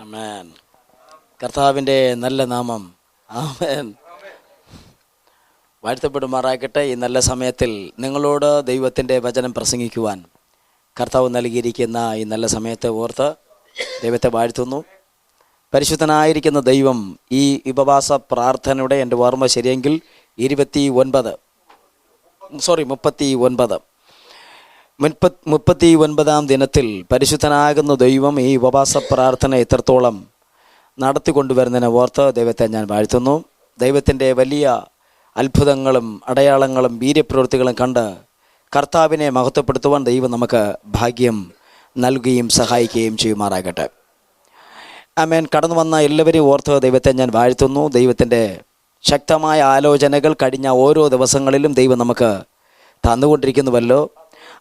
ആമേൻ. കർത്താവിൻ്റെ നല്ല നാമം ആമേൻ വാഴ്ത്തപ്പെടുമാറാകട്ടെ. ഈ നല്ല സമയത്തിൽ നിങ്ങളോട് ദൈവത്തിൻ്റെ വചനം പ്രസംഗിക്കുവാൻ കർത്താവ് നൽകിയിരിക്കുന്ന ഈ നല്ല സമയത്തെ ഓർത്ത് ദൈവത്തെ വാഴ്ത്തുന്നു. പരിശുദ്ധനായിരിക്കുന്ന ദൈവം ഈ ഉപവാസ പ്രാർത്ഥനയുടെ എൻ്റെ ഓർമ്മ ശരിയെങ്കിൽ 39 ദിനത്തിൽ പരിശുദ്ധനാകുന്ന ദൈവം ഈ ഉപവാസ പ്രാർത്ഥന എത്രത്തോളം നടത്തിക്കൊണ്ടുവരുന്നതിനെ ഓർത്ത് ദൈവത്തെ ഞാൻ വാഴ്ത്തുന്നു. ദൈവത്തിൻ്റെ വലിയ അത്ഭുതങ്ങളും അടയാളങ്ങളും വീര്യപ്രവൃത്തികളും കണ്ട് കർത്താവിനെ മഹത്വപ്പെടുത്തുവാൻ ദൈവം നമുക്ക് ഭാഗ്യം നൽകുകയും സഹായിക്കുകയും ചെയ്യുമാറാകട്ടെ. ആമേൻ. കടന്നു വന്ന എല്ലാവരെയും ഓർത്ത് ദൈവത്തെ ഞാൻ വാഴ്ത്തുന്നു. ദൈവത്തിൻ്റെ ശക്തമായ ആലോചനകൾ കഴിഞ്ഞ ഓരോ ദിവസങ്ങളിലും ദൈവം നമുക്ക് തന്നുകൊണ്ടിരിക്കുന്നുവല്ലോ.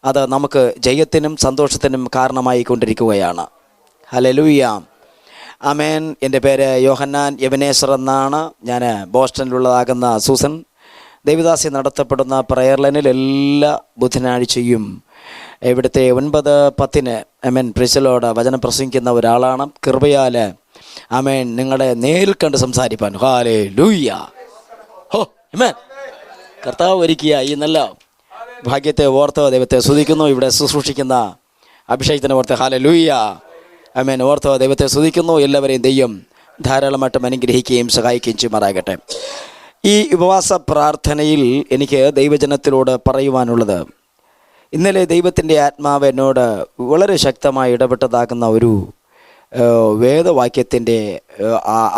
അത് നമുക്ക് ജയത്തിനും സന്തോഷത്തിനും കാരണമായി കൊണ്ടിരിക്കുകയാണ്. ഹല്ലേലൂയ. ആമേൻ. എൻ്റെ പേര് യോഹന്നാൻ എബനേസർ എന്നാണ്. ഞാൻ ബോസ്റ്റണിലുള്ളതാകുന്ന സൂസൻ ദേവദാസി നടത്തപ്പെടുന്ന പ്രയർ ലൈനിൽ എല്ലാ ബുധനാഴ്ചയും ഇവിടുത്തെ 9:10 ആമേൻ പ്രിസലോട് വചനം പ്രസംഗിക്കുന്ന ഒരാളാണ്. കൃപയാൽ ആമേൻ നിങ്ങളെ നേരിൽ കണ്ട് സംസാരിപ്പാൻ ഹല്ലേലൂയ ആമേൻ കർത്താവ് ഒരുക്കിയ ഈ നല്ല ഭാഗ്യത്തെ ഓർത്ത് ദൈവത്തെ സ്തുതിക്കുന്നു. ഇവിടെ ശുശ്രൂഷിക്കുന്ന അഭിഷേകത്തിനെ ഓർത്ത് ഹല്ലേലൂയ ആമേൻ ഓർത്ത് ദൈവത്തെ സ്തുതിക്കുന്നു. എല്ലാവരെയും ദൈവം ധാരാളമായിട്ടും അനുഗ്രഹിക്കുകയും സഹായിക്കുകയും ചെയ്യുമാറാകട്ടെ. ഈ ഉപവാസ പ്രാർത്ഥനയിൽ എനിക്ക് ദൈവജനത്തിലോട് പറയുവാനുള്ളത്, ഇന്നലെ ദൈവത്തിൻ്റെ ആത്മാവ് എന്നോട് വളരെ ശക്തമായി ഇടപെട്ടതാകുന്ന ഒരു വേദവാക്യത്തിൻ്റെ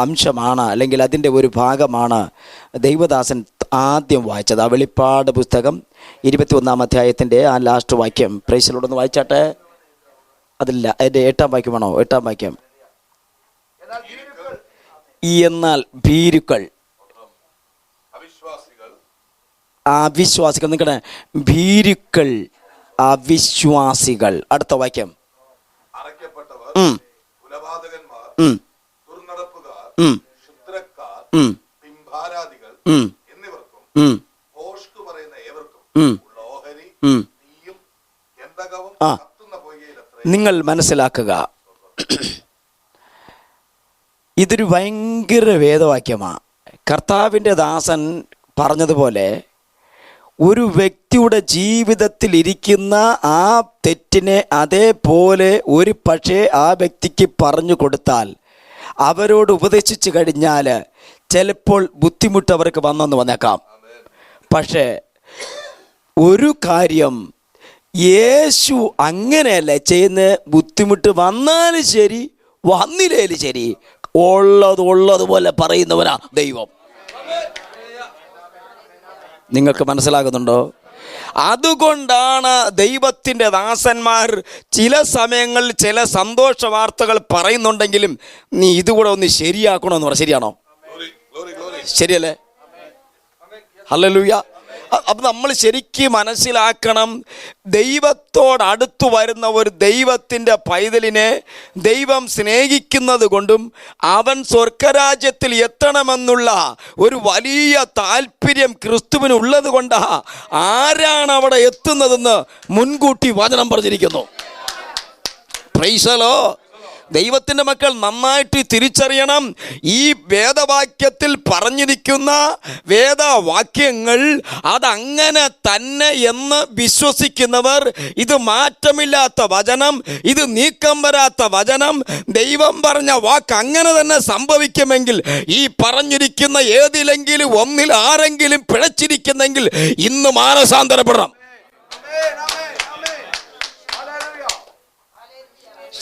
അംശമാണ്, അല്ലെങ്കിൽ അതിൻ്റെ ഒരു ഭാഗമാണ് ദൈവദാസൻ ആദ്യം വായിച്ചത്. ആ വെളിപ്പാട് പുസ്തകം 21 അധ്യായത്തിൻ്റെ ആ ലാസ്റ്റ് വാക്യം പ്രൈസിലോടൊന്ന് വായിച്ചാട്ടെ. അതില്ല, അതിൻ്റെ 8 വാക്യമാണോ? 8 വാക്യം. എന്നാൽ ഭീരുക്കൾ അവിശ്വാസികൾ, നിൽക്കണേ, ഭീരുക്കൾ അവിശ്വാസികൾ. അടുത്ത വാക്യം. നിങ്ങൾ മനസ്സിലാക്കുക, ഇതൊരു ഭയങ്കര വേദവാക്യമാണ്. കർത്താവിൻ്റെ ദാസൻ പറഞ്ഞതുപോലെ ഒരു വ്യക്തിയുടെ ജീവിതത്തിൽ ഇരിക്കുന്ന ആ തെറ്റിനെ അതേപോലെ ഒരു പക്ഷേ ആ വ്യക്തിക്ക് പറഞ്ഞു കൊടുത്താൽ, അവരോട് ഉപദേശിച്ചു കഴിഞ്ഞാൽ ചിലപ്പോൾ ബുദ്ധിമുട്ട് അവർക്ക് വന്നേക്കാം. പക്ഷേ ഒരു കാര്യം, യേശു അങ്ങനെയല്ല ചെയ്യുന്ന. ബുദ്ധിമുട്ട് വന്നാലും ശരി വന്നില്ലേലും ശരി ഉള്ളതുപോലെ പറയുന്നവനാ ദൈവം. നിങ്ങൾക്ക് മനസ്സിലാകുന്നുണ്ടോ? അതുകൊണ്ടാണ് ദൈവത്തിൻ്റെ ദാസന്മാർ ചില സമയങ്ങളിൽ ചില സന്തോഷ വാർത്തകൾ പറയുന്നുണ്ടെങ്കിലും നീ ഇതുകൂടെ ഒന്ന് ശരിയാക്കണമെന്ന് പറ. ശരിയാണോ? ശരിയല്ലേ? ഹല്ലേലൂയ. അപ്പം നമ്മൾ ശരിക്കും മനസ്സിലാക്കണം, ദൈവത്തോടടുത്തു വരുന്ന ഒരു ദൈവത്തിൻ്റെ പൈതലിനെ ദൈവം സ്നേഹിക്കുന്നത് കൊണ്ടും അവൻ സ്വർഗരാജ്യത്തിൽ എത്തണമെന്നുള്ള ഒരു വലിയ താല്പര്യം ക്രിസ്തുവിനുള്ളത് കൊണ്ടാണ് ആരാണ് അവിടെ എത്തുന്നതെന്ന് മുൻകൂട്ടി വചനം പറഞ്ഞിരിക്കുന്നു. Price the Lord. ദൈവത്തിൻ്റെ മക്കൾ നന്നായിട്ട് തിരിച്ചറിയണം, ഈ വേദവാക്യത്തിൽ പറഞ്ഞിരിക്കുന്ന വേദവാക്യങ്ങൾ അതങ്ങനെ തന്നെ എന്ന് വിശ്വസിക്കുന്നവർ, ഇത് മാറ്റമില്ലാത്ത വചനം, ഇത് നീക്കം വരാത്ത വചനം, ദൈവം പറഞ്ഞ വാക്ക് അങ്ങനെ തന്നെ സംഭവിക്കുമെങ്കിൽ ഈ പറഞ്ഞിരിക്കുന്ന ഏതിലെങ്കിലും ഒന്നിൽ ആരെങ്കിലും പിഴച്ചിരിക്കുന്നെങ്കിൽ ഇന്ന് മാനസാന്തരപ്പെടണം.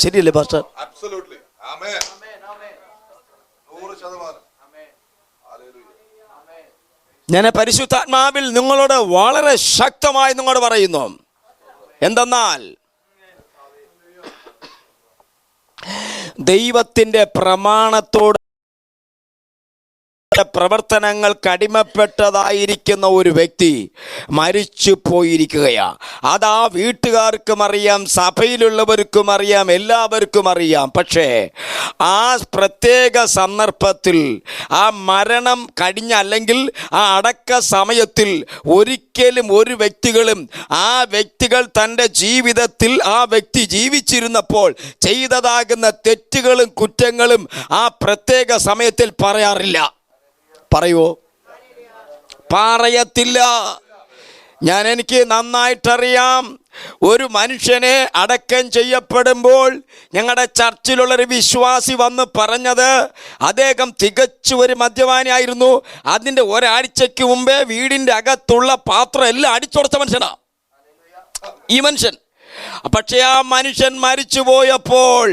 ശരിയല്ലേ പാസ്റ്റർ? Absolutely. Amen. 100%. ഞാൻ പരിശുദ്ധാത്മാവിൽ നിങ്ങളോട് വളരെ ശക്തമായി നിങ്ങളോട് പറയുന്നു. എന്തെന്നാൽ ദൈവത്തിൻ്റെ പ്രമാണത്തോട് പ്രവർത്തനങ്ങൾക്ക് അടിമപ്പെട്ടതായിരിക്കുന്ന ഒരു വ്യക്തി മരിച്ചു പോയിരിക്കുകയാണ്. അതാ വീട്ടുകാർക്കും അറിയാം, സഭയിലുള്ളവർക്കും അറിയാം, എല്ലാവർക്കും അറിയാം. പക്ഷേ ആ പ്രത്യേക സന്ദർഭത്തിൽ ആ മരണം കഴിഞ്ഞ അല്ലെങ്കിൽ ആ അടക്ക സമയത്തിൽ ഒരിക്കലും ഒരു വ്യക്തികളും ആ വ്യക്തികൾ തൻ്റെ ജീവിതത്തിൽ ആ വ്യക്തി ജീവിച്ചിരുന്നപ്പോൾ ചെയ്തതാകുന്ന തെറ്റുകളും കുറ്റങ്ങളും ആ പ്രത്യേക സമയത്തിൽ പറയാറില്ല. പറയുവോ? പറയത്തില്ല. എനിക്ക് നന്നായിട്ടറിയാം, ഒരു മനുഷ്യനെ അടക്കം ചെയ്യപ്പെടുമ്പോൾ ഞങ്ങളുടെ ചർച്ചിലുള്ളൊരു വിശ്വാസി വന്ന് പറഞ്ഞത്, അദ്ദേഹം തികച്ചു ഒരു മദ്യപാനിയായിരുന്നു. അതിൻ്റെ ഒരാഴ്ചയ്ക്ക് മുമ്പേ വീടിൻ്റെ അകത്തുള്ള പാത്രം എല്ലാം അടിച്ചുടച്ച മനുഷ്യനാണ് ഈ മനുഷ്യൻ. പക്ഷേ ആ മനുഷ്യൻ മരിച്ചു പോയപ്പോൾ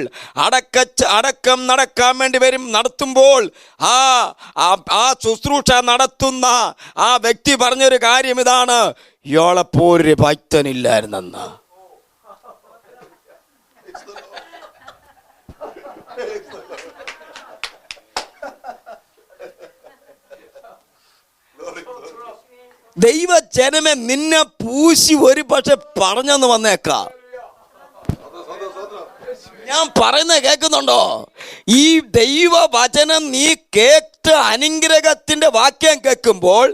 അടക്കം നടക്കാൻ വേണ്ടി നടത്തുമ്പോൾ ആ ശുശ്രൂഷ നടത്തുന്ന ആ വ്യക്തി പറഞ്ഞൊരു കാര്യം ഇതാണ്: ഇയാളെപ്പോലൊരു ഭക്തനില്ലായിരുന്നെന്ന്. ദൈവജനമേ, നിന്നെ പൂശി ഒരു പക്ഷെ പറഞ്ഞെന്ന് വന്നേക്കാം. ഞാൻ പറയുന്നത് കേൾക്കുന്നുണ്ടോ? ഈ ദൈവവചനം നീ കേട്ട് അനുഗ്രഹത്തിന്റെ വാക്യം കേൾക്കുമ്പോൾ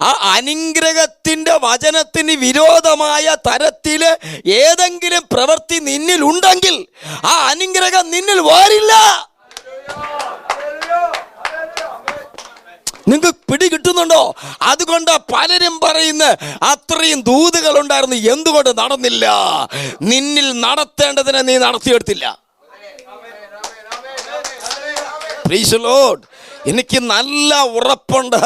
ആ അനുഗ്രഹത്തിന്റെ വചനത്തിന് വിരോധമായ തരത്തില് ഏതെങ്കിലും പ്രവൃത്തി നിന്നിൽ ഉണ്ടെങ്കിൽ ആ അനുഗ്രഹം നിന്നിൽ വരില്ല. നിങ്ങൾക്ക് പിടി കിട്ടുന്നുണ്ടോ? അതുകൊണ്ട് പലരും പറയുന്ന അത്രയും ദൂതുകൾ ഉണ്ടായിരുന്നു, എന്തുകൊണ്ട് നടന്നില്ല? നിന്നിൽ നടത്തേണ്ടതിനെ നീ നടത്തിയെടുത്തില്ല. Price the Lord. എനിക്ക് നല്ല ഉറപ്പുണ്ട്,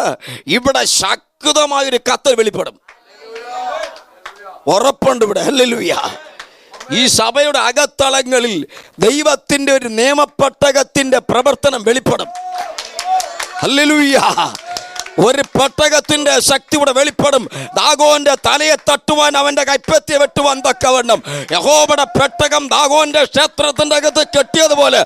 ഇവിടെ ശക്തമായൊരു കത്ത് വെളിപ്പെടും. ഉറപ്പുണ്ട് ഇവിടെ. ഹല്ലേലൂയ. ഈ സഭയുടെ അകത്തളങ്ങളിൽ ദൈവത്തിന്റെ ഒരു നിയമപ്പെട്ടകത്തിന്റെ പ്രവർത്തനം വെളിപ്പെടും. ഹല്ലേലൂയ. ഒരു പെട്ടകത്തിന്റെ ശക്തി ഇവിടെ വെളിപ്പെടും. ദാഗോന്റെ തലയെ തട്ടുവാൻ, അവന്റെ കൈപ്പത്തിയെ വെട്ടുവാൻ തക്കവണ്ണം യഹോവയുടെ പെട്ടകം ദാഗോന്റെ ക്ഷേത്രത്തിന്റെ അകത്ത് കെട്ടിയതുപോലെ,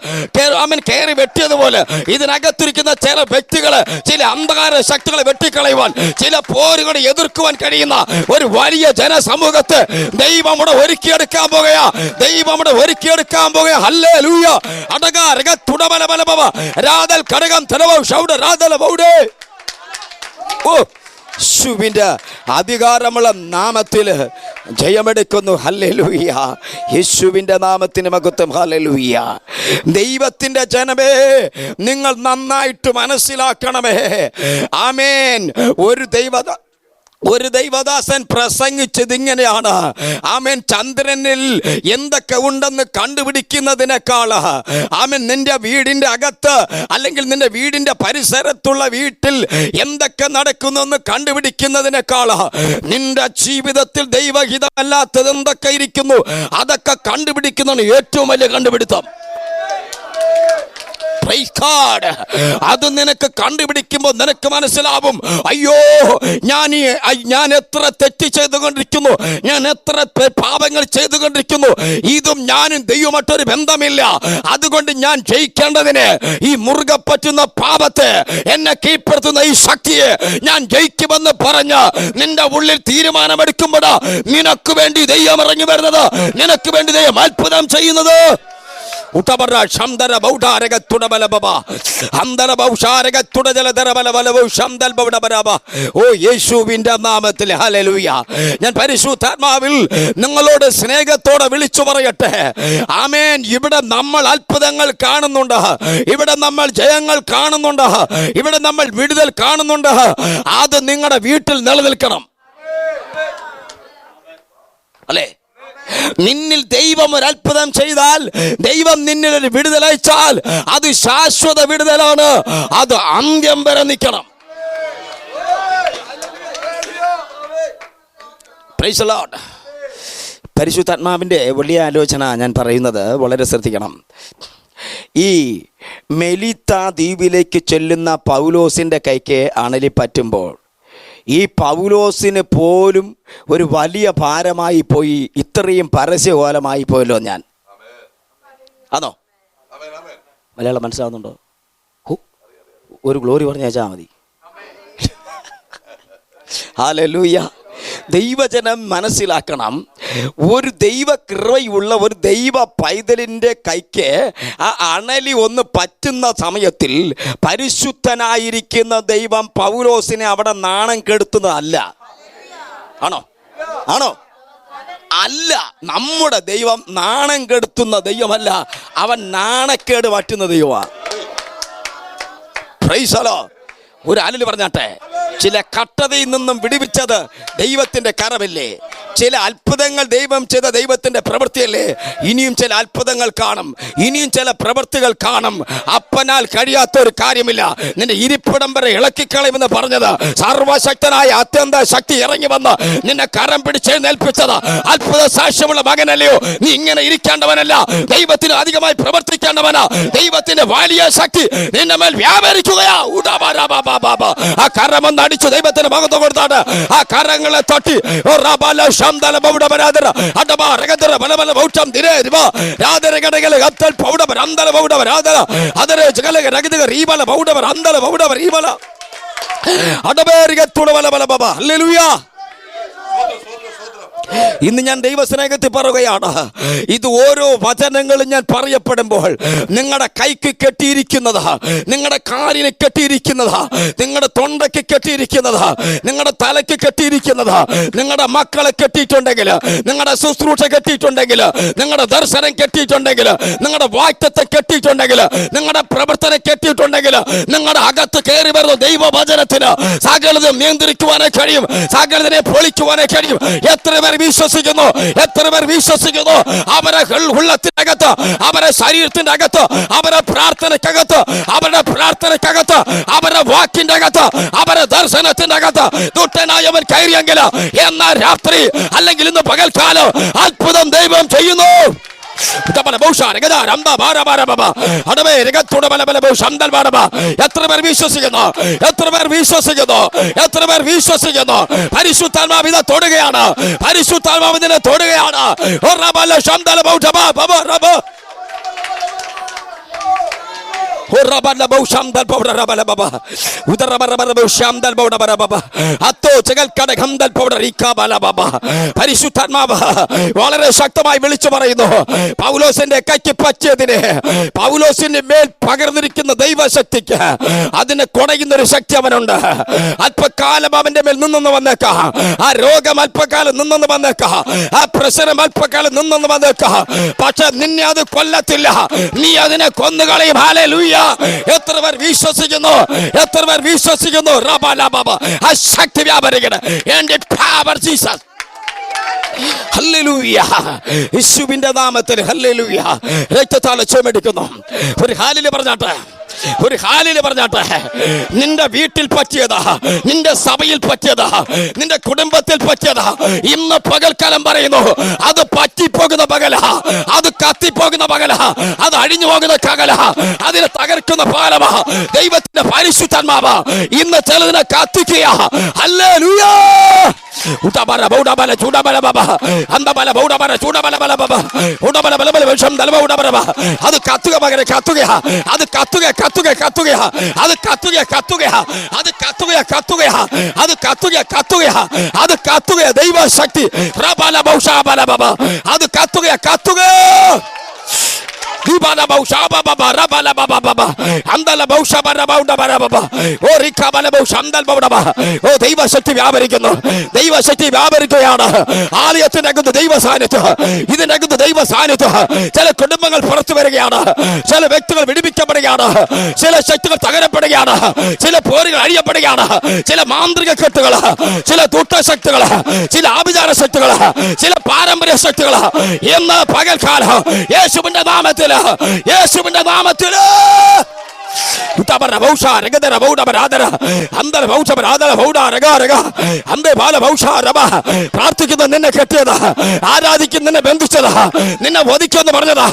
അവൻ കയറി വെട്ടിയതുപോലെ ഇതിനകത്തിരിക്കുന്ന ചില വ്യക്തികളെ, ചില അന്ധകാര ശക്തികളെ വെട്ടിക്കളയുവാൻ, ചില പോരുകളെ എതിർക്കുവാൻ കഴിയുന്ന ഒരു വലിയ ജനസമൂഹത്തെ ദൈവം ഇവിടെ ഒരുക്കിയെടുക്കാൻ പോകുകയാ. ദൈവം ഇവിടെ ഒരുക്കിയെടുക്കാൻ പോകുകയാ. ഹല്ലേലൂയ. അടകാരക തുടബലബലബവ രാദൽ കടകം തലവ ഷൗഡ രാദല ബൗഡേ. യേശുവിന്റെ അധികാരമുള്ള നാമത്തിൽ ജയമെടുക്കുന്നു. ഹല്ലേലൂയ. യേശുവിന്റെ നാമത്തിന് മഹത്വം. ഹല്ലേലൂയ. ദൈവത്തിന്റെ ജനമേ, നിങ്ങൾ നന്നായിട്ട് മനസ്സിലാക്കണമേ. ആമേൻ. ഒരു ദൈവദാസൻ പ്രസംഗിച്ചത് ഇങ്ങനെയാണ്: ആമേൻ, ചന്ദ്രനിൽ എന്തൊക്കെ ഉണ്ടെന്ന് കണ്ടുപിടിക്കുന്നതിനേക്കാൾ, ആമേൻ, നിന്റെ വീടിന്റെ അകത്ത് അല്ലെങ്കിൽ നിന്റെ വീടിന്റെ പരിസരത്തുള്ള വീട്ടിൽ എന്തൊക്കെ നടക്കുന്നെന്ന് കണ്ടുപിടിക്കുന്നതിനേക്കാൾ, നിന്റെ ജീവിതത്തിൽ ദൈവഹിതമല്ലാത്തത് എന്തൊക്കെ ഇരിക്കുന്നു അതൊക്കെ കണ്ടുപിടിക്കുന്നതാണ് ഏറ്റവും വലിയ കണ്ടുപിടുത്തം. അത് നിനക്ക് കണ്ടുപിടിക്കുമ്പോൾ നിനക്ക് മനസ്സിലാവും, അയ്യോ, ഞാൻ എത്ര തെറ്റ് ചെയ്തുകൊണ്ടിരിക്കുന്നു, ഞാൻ എത്ര പാപങ്ങൾ ചെയ്തുകൊണ്ടിരിക്കുന്നു, ഇതും ഞാനും ദൈവമായിട്ടൊരു ബന്ധമില്ല. അതുകൊണ്ട് ഞാൻ ജയിക്കേണ്ടതിന് ഈ മുറുകെ പറ്റുന്ന പാപത്തെ, എന്നെ കീഴ്പ്പെടുത്തുന്ന ഈ ശക്തിയെ ഞാൻ ജയിക്കുമെന്ന് പറഞ്ഞ് നിന്റെ ഉള്ളിൽ തീരുമാനമെടുക്കുമ്പോഴാ നിനക്ക് വേണ്ടി ദൈവം ഇറങ്ങി വരുന്നത്, നിനക്ക് വേണ്ടി ദൈവം അത്ഭുതം ചെയ്യുന്നത്. ഓ യേശുവിന്റെ നാമത്തിൽ ഹല്ലേലൂയ. ഞാൻ പരിശുദ്ധാത്മാവിൽ നിങ്ങളോട് സ്നേഹത്തോടെ വിളിച്ചു പറയട്ടെ, ആമേൻ. ഇവിടെ നമ്മൾ അത്ഭുതങ്ങൾ കാണുന്നുണ്ട്, ഇവിടെ നമ്മൾ ജയങ്ങൾ കാണുന്നുണ്ട്, ഇവിടെ നമ്മൾ വിടുതൽ കാണുന്നുണ്ട്. അത് നിങ്ങളുടെ വീട്ടിൽ നിലനിൽക്കണം. അല്ലേ? നിന്നിൽ ദൈവം ഒരു അത്ഭുതം ചെയ്താൽ, ദൈവം നിന്നിൽ ഒരു വിടുതലയച്ചാൽ അത് ശാശ്വത വിടുതലാണ്. അത് അന്ത്യം വരെ നിൽക്കണം. Price the Lord. പരിശുദ്ധാത്മാവിൻ്റെ വലിയ ആലോചന ഞാൻ പറയുന്നത് വളരെ ശ്രദ്ധിക്കണം. ഈ മെലിത്ത ദ്വീപിലേക്ക് ചെല്ലുന്ന പൗലോസിൻ്റെ കൈക്ക് അണലി പറ്റുമ്പോൾ ഈ പൗലോസിന് പോലും ഒരു വലിയ ഭാരമായി പോയി, ഇത്രയും പരസ്യകോലമായി പോയല്ലോ ഞാൻ. ആണോ? മലയാളം മനസ്സിലാവുന്നുണ്ടോ? ഒരു ഗ്ലോറി പറഞ്ഞാൽ മതി. ഹല്ലേലൂയ. ദൈവജനം മനസ്സിലാക്കണം, ഒരു ദൈവ കൃപയുള്ള ഒരു ദൈവ പൈതലിൻ്റെ കൈക്ക് ആ അണലി ഒന്ന് പറ്റുന്ന സമയത്തിൽ പരിശുദ്ധനായിരിക്കുന്ന ദൈവം പൗലോസിനെ അവിടെ നാണം കെടുത്തുന്നതല്ല. ആണോ? ആണോ? അല്ല. നമ്മുടെ ദൈവം നാണം കെടുത്തുന്ന ദൈവമല്ല, അവൻ നാണക്കേട് പറ്റുന്ന ദൈവമാണ്. Price the Lord. ഒരു അലല് പറഞ്ഞാട്ടെ, ചില കട്ടതയിൽ നിന്നും വിടുവിച്ചത് ദൈവത്തിന്റെ കരമല്ലേ? ചില അത്ഭുതങ്ങൾ ദൈവം ചെയ്ത ദൈവത്തിന്റെ പ്രവൃത്തിയല്ലേ? ഇനിയും ചില അത്ഭുതങ്ങൾ കാണും, ഇനിയും ചില പ്രവൃത്തികൾ കാണും. അപ്പനാൽ കഴിയാത്ത ഒരു കാര്യമില്ല. നിന്റെ ഇരിപ്പിടം വരെ ഇളക്കിക്കളയുമെന്ന് പറഞ്ഞത് സർവശക്തനായ അത്യന്ത ശക്തി ഇറങ്ങി വന്ന് നിന്നെ കരം പിടിച്ചെഴുന്നേൽപ്പിച്ചത് അത്ഭുത സാക്ഷ്യമുള്ള മകനല്ലയോ? നീ ഇങ്ങനെ ഇരിക്കേണ്ടവനല്ല, ദൈവത്തിന് അധികമായി പ്രവർത്തിക്കേണ്ടവനാ. ദൈവത്തിന്റെ വലിയ ശക്തി നിന്റെ മേൽ വ്യാപരിക്കുകയാ. ആ കരമൊന്ന് അടിച്ചു ദൈവത്തിന് മഹത്വം കൊടുത്താണ്. ആ കരങ്ങളെ തട്ടി ഇന്ന് ഞാൻ ദൈവസ്നേഹത്തിൽ പറയുകയാണ്, ഇത് ഓരോ വചനങ്ങളും ഞാൻ പറയപ്പെടുമ്പോൾ നിങ്ങളുടെ കൈക്ക് കെട്ടിയിരിക്കുന്നത്, നിങ്ങളുടെ കാലിന് കെട്ടിയിരിക്കുന്നത്, നിങ്ങളുടെ തൊണ്ടയ്ക്ക് കെട്ടിയിരിക്കുന്നത്, നിങ്ങളുടെ തലയ്ക്ക് കെട്ടിയിരിക്കുന്നത്, നിങ്ങളുടെ മക്കളെ കെട്ടിയിട്ടുണ്ടെങ്കിൽ, നിങ്ങളുടെ ശുശ്രൂഷ കെട്ടിയിട്ടുണ്ടെങ്കിൽ, നിങ്ങളുടെ ദർശനം കെട്ടിയിട്ടുണ്ടെങ്കിൽ, നിങ്ങളുടെ വാക്യത്തെ കെട്ടിയിട്ടുണ്ടെങ്കിൽ, നിങ്ങളുടെ പ്രവർത്തനം കെട്ടിയിട്ടുണ്ടെങ്കിൽ, നിങ്ങളുടെ അകത്ത് കയറി വരുന്ന ദൈവവചനത്തിന് സകലതും നിയന്ത്രിക്കുവാനേ കഴിയും, സകലതിനെ പൊളിക്കുവാനേ കഴിയും. എത്ര പേർ വിശ്വസിക്കുന്നു? എത്ര പേർ വിശ്വസിക്കുന്നു? അവരെ ഉള്ളത്തിനകത്ത്, അവരെ ശരീരത്തിന്റെ അകത്ത്, അവരെ പ്രാർത്ഥനയ്ക്കകത്ത്, അവരുടെ പ്രാർത്ഥനയ്ക്കകത്ത്, അവരുടെ വാക്കിന്റെ അകത്ത്, അവരുടെ ദർശനത്തിന്റെ അകത്ത് ദുഷ്ടനായവൻ കയറിയെങ്കിൽ എന്നാ രാത്രി അല്ലെങ്കിൽ ഇന്ന് പകൽക്കാലം അത്ഭുതം ദൈവം ചെയ്യുന്നു. എത്ര പേർ വിശ്വസിക്കുന്നു? എത്ര പേർ വിശ്വസിക്കുന്നു? എത്ര പേർ വിശ്വസിക്കുന്നു? പരിശുദ്ധാത്മാവിനെ തൊടുകയാണ്, പരിശുദ്ധാത്മാവിനെ തൊടുകയാണ്. പരിശുദ്ധാത്മാവ് വളരെ ശക്തമായി വിളിച്ചു പറയുന്നു, പൗലോസിന്റെ കൈക്ക് പറ്റിയതിന്, പൗലോസിന്റെ മേൽ പകർന്നിരിക്കുന്ന ദൈവശക്തിക്ക് അതിനെ കുടയുന്ന ഒരു ശക്തി അവനുണ്ട്. അല്പകാലം അവന്റെ മേൽ നിന്നൊന്ന് വന്നേക്കാം, ആ രോഗം അല്പകാലം നിന്നൊന്ന് വന്നേക്കാം, ആ പ്രശ്നം അല്പകാലം നിന്നൊന്ന് വന്നേക്കാം, പക്ഷെ നിന്നെ അത് കൊല്ലത്തില്ല, നീ അതിനെ കൊന്നുകളയും. ഹല്ലേലൂയ. എത്ര പേർ വിശ്വസിക്കുന്നു? എത്ര പേർ വിശ്വസിക്കുന്നു? ആ ശക്തി വ്യാപരിക്കണം. ഹല്ലേലൂയ. യേശുവിന്റെ നാമത്തിൽ ഹല്ലേലൂയ. രക്തത്താൽ ചുമടിക്കുന്നു. ഒരു ഹാലില് പറഞ്ഞാട്ടെ, ഒരു ഹാലില് പറഞ്ഞാട്ടെ, നിന്റെ വീട്ടിൽ പറ്റിയതാ, നിന്റെ സഭയിൽ പറ്റിയതാ, നിന്റെ കുടുംബത്തിൽ പറ്റിയതാ, ഇന്ന് പകൽക്കാലം പറയുന്നു, അത് പറ്റിപ്പോകുന്ന പകല, അത് കത്തിപ്പോകുന്ന പകല, അത് അഴിഞ്ഞു പോകുന്ന കകല, അതിനെ തകർക്കുന്ന പാലമാ ദൈവത്തിന്റെ പരിശുദ്ധാത്മാവ് ഇന്ന് ചിലതിനെ കത്തിക്കുക. ഹല്ലേലൂയ. അത് കത്തുക മകനെ, കത്തുക, അത് കത്തുക, കത്തുക, കത്തുക, അത് കത്തുക, കത്തുക, അത് കത്തുക, കത്തുക, അത് കത്തുക, കത്തുക, അത് കത്തുക. ദൈവശക്തി അത് കത്തുക, കത്തുക. ദൈവശക്തി വ്യാപരിക്കുന്നു, ദൈവശക്തി വ്യാപരിക്കുകയാണ്. ആലയത്തിനകത്ത് ദൈവ സാന്നിധ്യം, ഇതിനകത്ത് ദൈവ സാന്നിധ്യം. ചില കുടുംബങ്ങൾ പുറത്തു വരികയാണ്, ചില വ്യക്തികൾ വിടുവിക്കപ്പെടുകയാണ്, ചില ശക്തികൾ തകരപ്പെടുകയാണ്, ചില പോരുകൾ അഴിയപ്പെടുകയാണ്, ചില മാന്ത്രിക കെട്ടുകൾ, ചില ദുഷ്ടശക്തികൾ, ചില ആഭിചാര ശക്തികൾ, ചില പാരമ്പര്യ ശക്തികൾ എന്ന് പകൽക്കാലം യേശുവിന്റെ നാമത്തിൽ, യേശുവിന്റെ നാമത്തിൽ പ്രാർത്ഥിക്കുന്ന നിന്നെ കെട്ടിയതാ, ആരാധിക്കുന്ന നിന്നെ ബന്ധിച്ചതാ, നിന്നെ വധിക്കുമെന്ന് പറഞ്ഞതാ.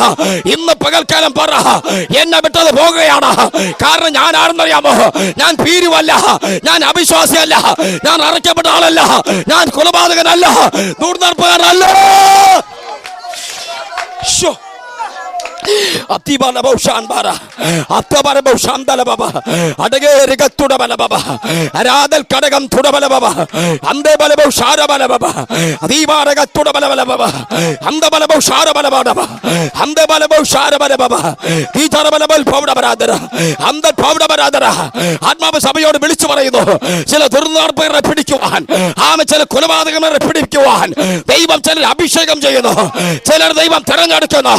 ഇന്ന് പകൽക്കാലം പറ, എന്നെ വിട്ടത് പോകുകയാണ്. കാരണം ഞാൻ ആരെന്നറിയാമോ? ഞാൻ ഭീരുവല്ല, ഞാൻ അവിശ്വാസിയല്ല, ഞാൻ അറയ്ക്കപ്പെട്ട ആളല്ല, ഞാൻ കൊലപാതകനല്ല, ദുർനടപ്പുകാരനല്ല. ആത്മാവ് സഭയോട് വിളിച്ചു പറയുന്നു, ചില ദുർനടപ്പുകളെ പിടിക്കുവാൻ, ചില കൊലപാതകങ്ങളെ പിടിക്കുവാൻ ദൈവം ചിലർ അഭിഷേകം ചെയ്യുന്നു, ചിലർ ദൈവം തിരഞ്ഞെടുക്കുന്നു.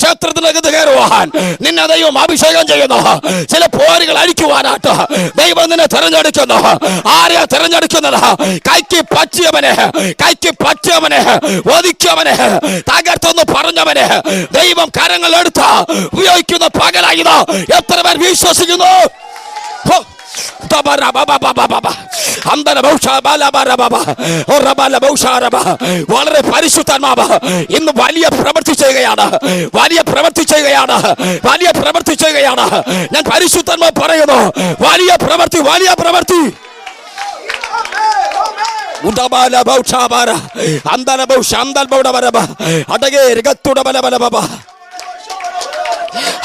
ക്ഷേത്രത്തിനകത്ത് കയറുവാൻ നിന്നെ ദൈവം അഭിഷേകം ചെയ്യുന്നു. ചില പോരുകൾ അഴിക്കുവാനായിട്ട് ദൈവം നിന്നെ തിരഞ്ഞെടുക്കുന്നു. ആരെയാ തിരഞ്ഞെടുക്കുന്നത്? കൈക്ക് പറ്റിയവനെ ഒതുക്കിയവനെ തകർത്തെന്ന് പറഞ്ഞവനെ ദൈവം കരങ്ങളെടുത്ത് ഉപയോഗിക്കുന്ന പകലായത്. എത്ര പേർ വിശ്വസിക്കുന്നു? വളരെ പരിശുദ്ധാത്മാവ് ഇന്ന് വലിയ പ്രവൃത്തി ചെയ്യുകയാണ്. ഞാൻ പരിശുദ്ധാത്മാവ് പറയുന്നു, വലിയ പ്രവൃത്തി.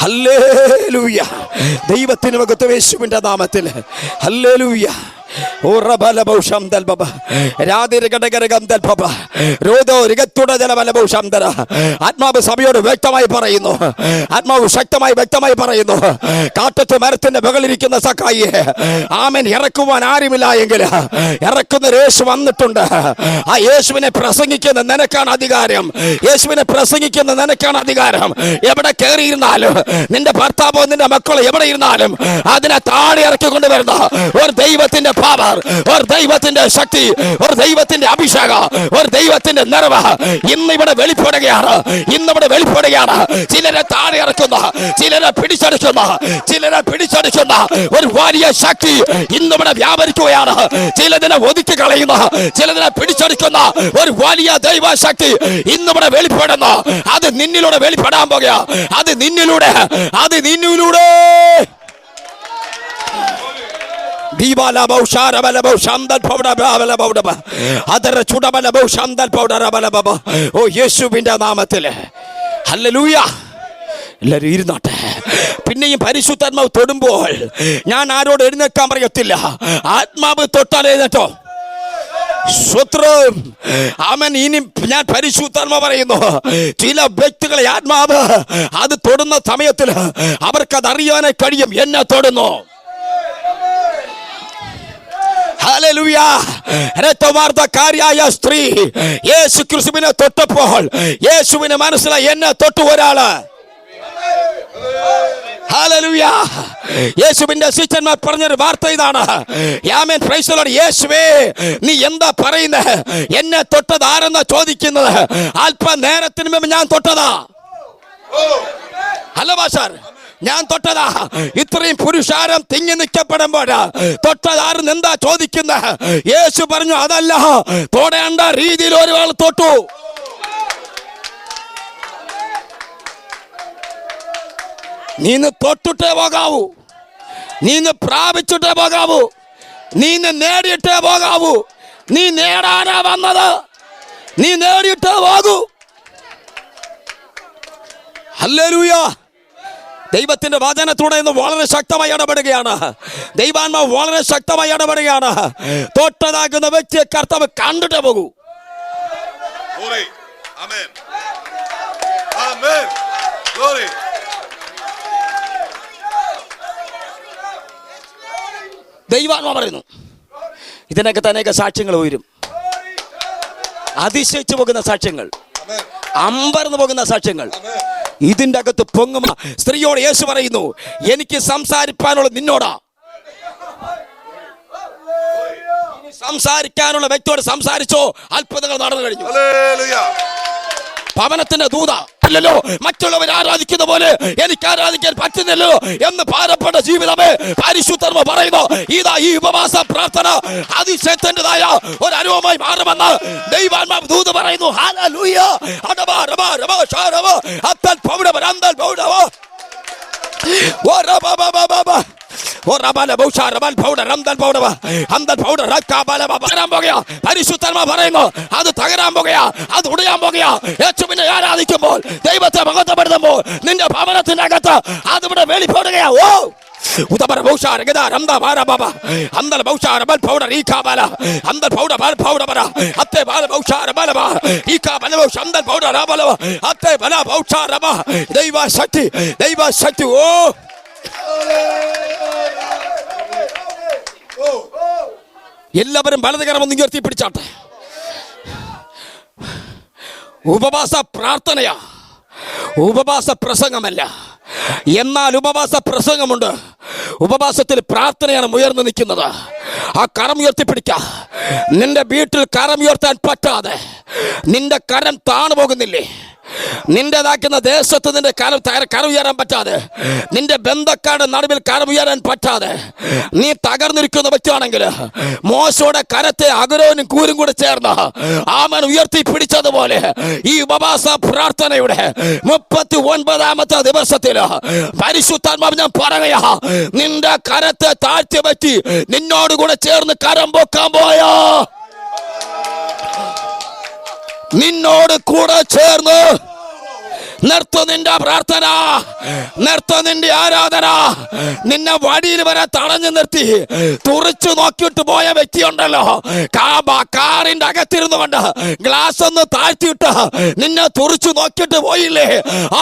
ഹല്ലേലൂയ. ദൈവത്തിന് മഹത്വം യേശുവിന്റെ നാമത്തിൽ. ഹല്ലേലൂയ. ആത്മാവ് സഭയോട് വ്യക്തമായി പറയുന്നു, ആത്മാവ് വ്യക്തമായി പറയുന്നു, കാട്ടത്ത് മരത്തിന്റെ മുകളിലിരിക്കുന്ന സഖായിയെ ആമേൻ ഇറക്കുവാൻ ആരുമില്ല എങ്കിൽ ഇറക്കുന്ന യേശു വന്നിട്ടുണ്ട്. ആ യേശുവിനെ പ്രസംഗിക്കുന്ന നിനക്കാണ് അധികാരം. എവിടെ കയറിയിരുന്നാലും, നിന്റെ ഭർത്താവോ നിന്റെ മക്കളോ എവിടെ ഇരുന്നാലും അതിനെ താഴെ ഇറക്കിക്കൊണ്ട് വരുന്ന ഒരു ദൈവത്തിന്റെ പവർ, ഒരു ദൈവത്തിന്റെ ശക്തി, ഒരു ദൈവത്തിന്റെ അഭിഷേകം, ഒരു ദൈവത്തിന്റെ നിറവ് ഇന്നിവിടെ വെളിപ്പെടുകയാണ്. ചിലരെ താഴെ ഇറക്കുന്ന, ചിലരെ പിടിച്ചെടുക്കുന്ന ഒരു വലിയ ശക്തി ഇന്നിവിടെ വ്യാപരിക്കുകയാണ്. ചിലതിനെ ഒതുക്കി കളയുന്ന, ചിലതിനെ പിടിച്ചെടുക്കുന്ന ഒരു വലിയ ദൈവശക്തി ഇന്നിവിടെ വെളിപ്പെടുന്നു. അത് നിന്നിലൂടെ വെളിപ്പെടാൻ പോകുക. അത് നിന്നിലൂടെ യേശുവിന്റെ നാമത്തിൽ. ഹല്ലേലൂയ. എല്ലാവരും ഇരുന്നാട്ടെ. പിന്നെയും പരിശുദ്ധാത്മാവ് തൊടുമ്പോൾ ഞാൻ ആരോട് എഴുന്നേൽക്കാൻ പറയത്തില്ല. ആത്മാവ് തൊട്ടാൽ എഴുന്നേറ്റോ. അവൻ ഇനി ഞാൻ പരിശുദ്ധാത്മാവ് പറയുന്നു, ചില വ്യക്തികളെ ആത്മാവ് അത് തൊടുന്ന സമയത്തിൽ അവർക്കത് അറിയാനായി കഴിയും. എന്നെ തൊടുന്നു. ഹല്ലേലൂയ. രക്തവാർദ്ധക്കാരിയായ സ്ത്രീ യേശു ക്രിസ്തുവിനെ തൊട്ടപ്പോൾ യേശുവിന് മനസ്സിലായി, എന്നെ തൊട്ടു ഒരാള്. ഹല്ലേലൂയ. യേശുവിന്റെ ശിഷ്യന്മാർ പറഞ്ഞൊരു വാർത്ത ഇതാണ്. ആമേൻ, പ്രൈസ് ദി ലോർഡ്. യേശുവേ, നീ എന്താ പറയുന്നത്? എന്നെ തൊട്ടത് ആരെന്നാ ചോദിക്കുന്നത്? അല്പനേരത്തിന് മുമ്പ് ഞാൻ തൊട്ടതാ. ഹലോ ബാഷാർ, ഞാൻ തൊട്ടതാ. ഇത്രയും പുരുഷാരം തിങ്ങി നിൽക്കപ്പെടുമ്പോൾ തൊട്ടതാരെന്ന് എന്താ ചോദിക്കുന്നത്? യേശു പറഞ്ഞു, അതല്ല, തൊടേണ്ട രീതിയിൽ ഒരാൾ തൊട്ടു. നീന്ന് തൊട്ടിട്ടേ പോകാവൂ, നീന്ന് പ്രാപിച്ചിട്ടേ പോകാവൂ, നീന്ന് നേടിയിട്ടേ പോകാവൂ. നീ നേടാനാ വന്നത്, നീ നേടിയിട്ടേ പോകൂ. ഹല്ലേലൂയ. ദൈവത്തിന്റെ വചനത്തോടെ ഇന്ന് വളരെ ശക്തമായി ഇടപെടുകയാണ്. ദൈവാത്മാവ് വളരെ ശക്തമായി ഇടപെടുകയാണ്. തൊട്ടതാകുന്ന വ്യക്തിയെ കർത്താവ് കണ്ടിട്ടേ പോകൂ. ദൈവാത്മാവ് പറയുന്നു, ഇതിനൊക്കെ അനേക സാക്ഷ്യങ്ങൾ ഉയരും. അതിശയിച്ചു പോകുന്ന സാക്ഷ്യങ്ങൾ, അമ്പരന്ന് പോകുന്ന സാക്ഷ്യങ്ങൾ ഇതിന്റെ അകത്ത് പൊങ്ങുമ. സ്ത്രീയോട് യേശു പറയുന്നു, എനിക്ക് സംസാരിക്കാനുള്ള നിന്നോടാ. സംസാരിക്കാനുള്ള വ്യക്തിയോട് സംസാരിച്ചോ, അത്ഭുതങ്ങൾ നടന്നു കഴിഞ്ഞു. ഭവനത്തിന്റെ ദൂത അല്ലല്ലോ, മറ്റുള്ളവർ ആരാധിക്കുന്ന പോലെ എനിക്ക് ആരാധിക്കാൻ പറ്റുന്നില്ലോ എന്ന് ഭാരപ്പെട്ട ജീവിതമേ, പരിശുദ്ധാത്മാവ് പറയുന്നു, ഇതാ ഈ ഉപവാസ പ്രാർത്ഥന അതിശയത്തിൻ്റെതായ ഒരു അനുഭവമായി മാറുമെന്ന് ദൈവാത്മാവ് ദൂത പറയുന്നു. ഹല്ലേലൂയ. ഓ റബാല ബൗഷ റബാൽ പൗഡർ റംദൽ പൗഡർ ഹംദൽ പൗഡർ റക്കാബല തകരാൻ പോകുകയാ. പരിശുദ്ധാത്മാവ് പറയുന്നു അത് തകരാൻ പോകുകയാ, അത് ഉടയാൻ പോകുകയാ. യേശുവിനെ ആരാധിക്കുമ്പോൾ, ദൈവത്തെ മഹത്വപ്പെടുത്തുമ്പോൾ നിന്റെ ഭവനത്തിന്റെ അകത്ത് അതിവിടെ വെളിപ്പെടുകയാ. ഓ ഉദബര ബൗഷ രഗദ റംദ ബാര ബാബ ഹംദൽ ബൗഷ റബൽ പൗഡർ ഈകാബല ഹംദൽ പൗഡർ ബാൽ പൗഡർ ബര അത്തെ ബാല ബൗഷ റബല ബാ ഈകാബല ബൗഷ ഹംദൽ പൗഡർ റബല അത്തെ ബല ബൗഷ റബ ദൈവ ശക്തി, ദൈവ ശക്തി. ഓ എല്ലാവരും വലതുകരം ഒന്ന് ഉയർത്തി പിടിച്ചാട്ടെ. ഉപവാസ പ്രാർത്ഥനയാ, ഉപവാസ പ്രസംഗമല്ല. എന്നാൽ ഉപവാസ പ്രസംഗമുണ്ട്. ഉപവാസത്തിൽ പ്രാർത്ഥനയാണ് ഉയർന്നു നിൽക്കുന്നത്. ആ കരം ഉയർത്തിപ്പിടിക്ക. നിന്റെ വീട്ടിൽ കരം ഉയർത്താൻ പറ്റാതെ നിന്റെ കരം താണു പോകുന്നില്ലേ? നിന്റേതാക്കുന്ന ദേശത്ത് നിന്റെ കരം ഉയരാൻ പറ്റാതെ, നിന്റെ ബന്ധക്കാരുടെ നടുവിൽ കരം ഉയരാൻ പറ്റാതെ നീ തകർന്നിരിക്കുന്ന വ്യക്തിയാണെങ്കിൽ മോശയുടെ കരത്തെ അഗരോനും കൂരും കൂടെ ചേർന്ന് ആമൻ ഉയർത്തി പിടിച്ചതുപോലെ ഈ ഉപവാസ പ്രാർത്ഥനയുടെ 39ാമത്തെ ദിവസത്തിൽ പരിശുദ്ധാത്മാവ് ഞാൻ പറയുകയാ, നിന്റെ കരത്തെ താഴ്ത്തി പറ്റി നിന്നോടുകൂടെ ചേർന്ന് കരം പൊക്കാൻ പോയാ, നിന്നോട് കൂടെ ചേർന്ന് നിർത്ത നിന്റെ പ്രാർത്ഥന, നിർത്ത നിന്റെ ആരാധന. നിന്നെ വഴിയിൽ വരെ തടഞ്ഞു നിർത്തി തുറച്ചു നോക്കിയിട്ട് പോയ വ്യക്തിയുണ്ടല്ലോ, കാറിന്റെ അകത്തിരുന്നു കൊണ്ട് ഗ്ലാസ് ഒന്ന് താഴ്ത്തിയിട്ട് നിന്നെ തുറച്ചു നോക്കിയിട്ട് പോയില്ലേ,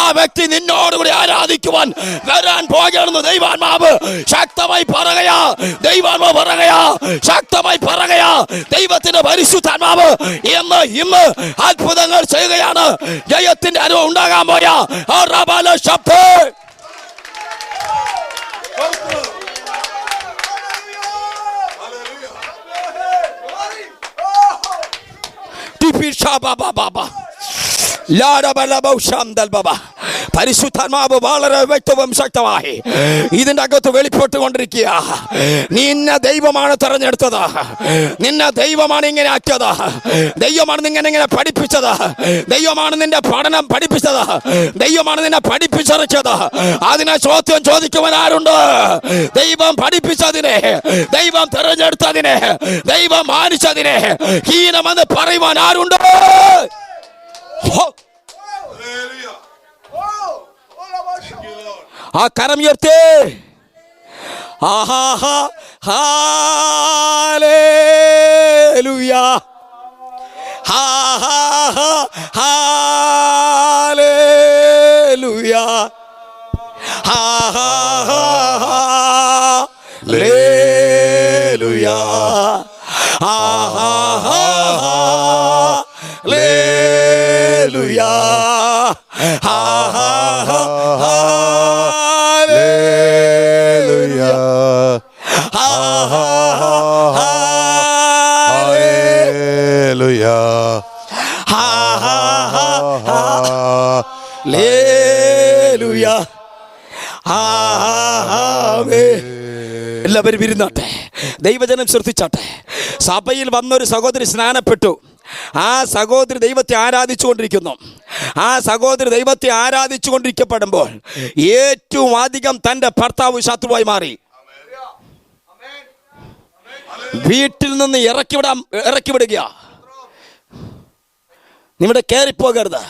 ആ വ്യക്തി നിന്നോടുകൂടി ആരാധിക്കുവാൻ വരാൻ പോകുകയാണെന്ന് ദൈവാത്മാവ് ശക്തമായി പറയുകയാ. ദൈവാത്മാവ് പറയുകയാ, ശക്തമായി പറയുകയാ. ദൈവത്തിന്റെ പരിശുദ്ധാത്മാവ് ഇന്ന് അത്ഭുതങ്ങൾ ചെയ്യുകയാണ്. ജയത്തിന്റെ അനുഭവം ഉണ്ടാകാൻ പോയാ ശബ്ദം. പരിശുദ്ധാത്മാവ് വളരെ വ്യക്തവും ശക്തമായി ഇതിന്റെ അകത്ത് വെളിപ്പെട്ടുകൊണ്ടിരിക്കുക. നിന്നെ ദൈവമാണ് തെരഞ്ഞെടുത്തത്, നിന്നെ ദൈവമാണ് ഇങ്ങനെ ആക്കിയത്, ദൈവമാണ് ഇങ്ങനെ പഠിപ്പിച്ചത്, ദൈവമാണ് നിന്റെ പഠനം പഠിപ്പിച്ചത്, ദൈവമാണ് നിന്നെ പഠിപ്പിച്ചിറക്കിയത്. അതിനെ ചോദ്യം ചോദിക്കുവാൻ ആരുണ്ട്? ദൈവം പഠിപ്പിച്ചതിനെ, ദൈവം തെരഞ്ഞെടുത്തതിനെ, ദൈവം മാനിച്ചതിനെ ഹീനമെന്ന് പറയുവാൻ ആരുണ്ട്? ആ കരം ഉയർത്തേ. ആഹാ ഹല്ലേലൂയ, ഹല്ലേലൂയ, ഹല്ലേലൂയ, ഹല്ലേലൂയ, എല്ലാവരും ഇരുന്നാട്ടെ, ദൈവജനം ശ്രദ്ധിച്ചാട്ടെ. സഭയിൽ വന്നൊരു സഹോദരി സ്നാനപ്പെട്ടു. ആ സഹോദരി ദൈവത്തെ ആരാധിച്ചു കൊണ്ടിരിക്കുന്നു. ആ സഹോദരി ദൈവത്തെ ആരാധിച്ചു കൊണ്ടിരിക്കപ്പെടുമ്പോൾ ഏറ്റവും അധികം തൻ്റെ ഭർത്താവ് ശത്രുവായി മാറി. വീട്ടിൽ നിന്ന് ഇറക്കി വിടുക. നിങ്ങളുടെ കയറിപ്പോകരുത്.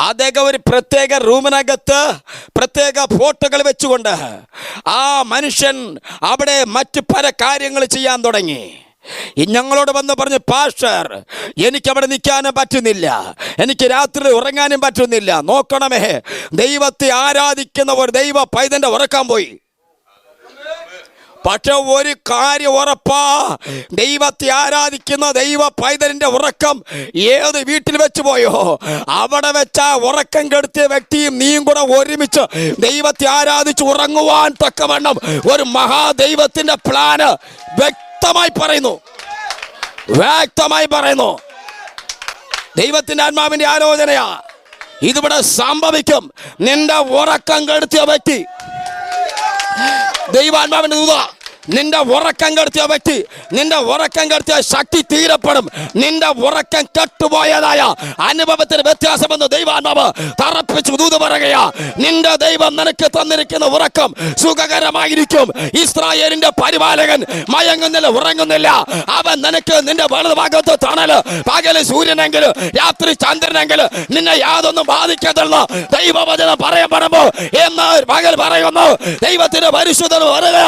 അദ്ദേഹം ഒരു പ്രത്യേക റൂമിനകത്ത് പ്രത്യേക ഫോട്ടോകൾ വെച്ചുകൊണ്ട് ആ മനുഷ്യൻ അവിടെ മറ്റു പല കാര്യങ്ങൾ ചെയ്യാൻ തുടങ്ങി. ഞങ്ങളോട് വന്ന് പറഞ്ഞു, പാസ്റ്റർ എനിക്കവിടെ നിൽക്കാനും പറ്റുന്നില്ല, എനിക്ക് രാത്രി ഉറങ്ങാനും പറ്റുന്നില്ല. നോക്കണമേ, ദൈവത്തെ ആരാധിക്കുന്ന ഒരു ദൈവ പൈതന്റെ ഉറക്കാൻ പോയി. പക്ഷെ ഒരു കാര്യം ഉറപ്പാ, ദൈവത്തെ ആരാധിക്കുന്ന ദൈവ പൈതലിന്റെ ഉറക്കം ഏത് വീട്ടിൽ വെച്ച് പോയോ അവിടെ വെച്ചാ ഉറക്കം കെടുത്തിയ വ്യക്തിയും നീയും കൂടെ ഒരുമിച്ച് ദൈവത്തെ ആരാധിച്ച് ഉറങ്ങുവാൻ തക്കവണ്ണം ഒരു മഹാദൈവത്തിന്റെ പ്ലാന് വ്യക്തമായി പറയുന്നു, വ്യക്തമായി പറയുന്നു. ദൈവത്തിന്റെ ആത്മാവിന്റെ ആലോചനയാ ഇതിവിടെ സംഭവിക്കും. നിന്റെ ഉറക്കം കെടുത്തിയ വ്യക്തി, ദൈവാത്മാവിന്റെ ദൂത നിന്റെ ഉറക്കം കെടുത്തിയ വ്യക്തി, നിന്റെ ഉറക്കം കെടുത്തിയ ശക്തി തീരപ്പെടും. നിന്റെ ഉറക്കം കെട്ടുപോയതായ അനുഭവത്തിന് വ്യത്യാസമെന്ന് ദൈവാത്മാവ് തറപ്പിച്ചു ദൂത് പറയുകയാ. നിന്റെ ദൈവം നിനക്ക് തന്നിരിക്കുന്ന ഉറക്കം സുഖകരമായിരിക്കും. ഇസ്രായേലിന്റെ പരിപാലകൻ മയങ്ങുന്നില്ല, ഉറങ്ങുന്നില്ല. അവൻ നിനക്ക് നിന്റെ വലതുഭാഗത്ത് തണല്, പകല് സൂര്യനെങ്കിലും രാത്രി ചന്ദ്രനെങ്കിലും നിന്നെ യാതൊന്നും ബാധിക്കത്തില്ല. ദൈവവചനം പറയപ്പെടുമ്പോ എന്ന് പകൽ പറയുന്നു. ദൈവത്തിന്റെ പരിശുദ്ധ പറയുക,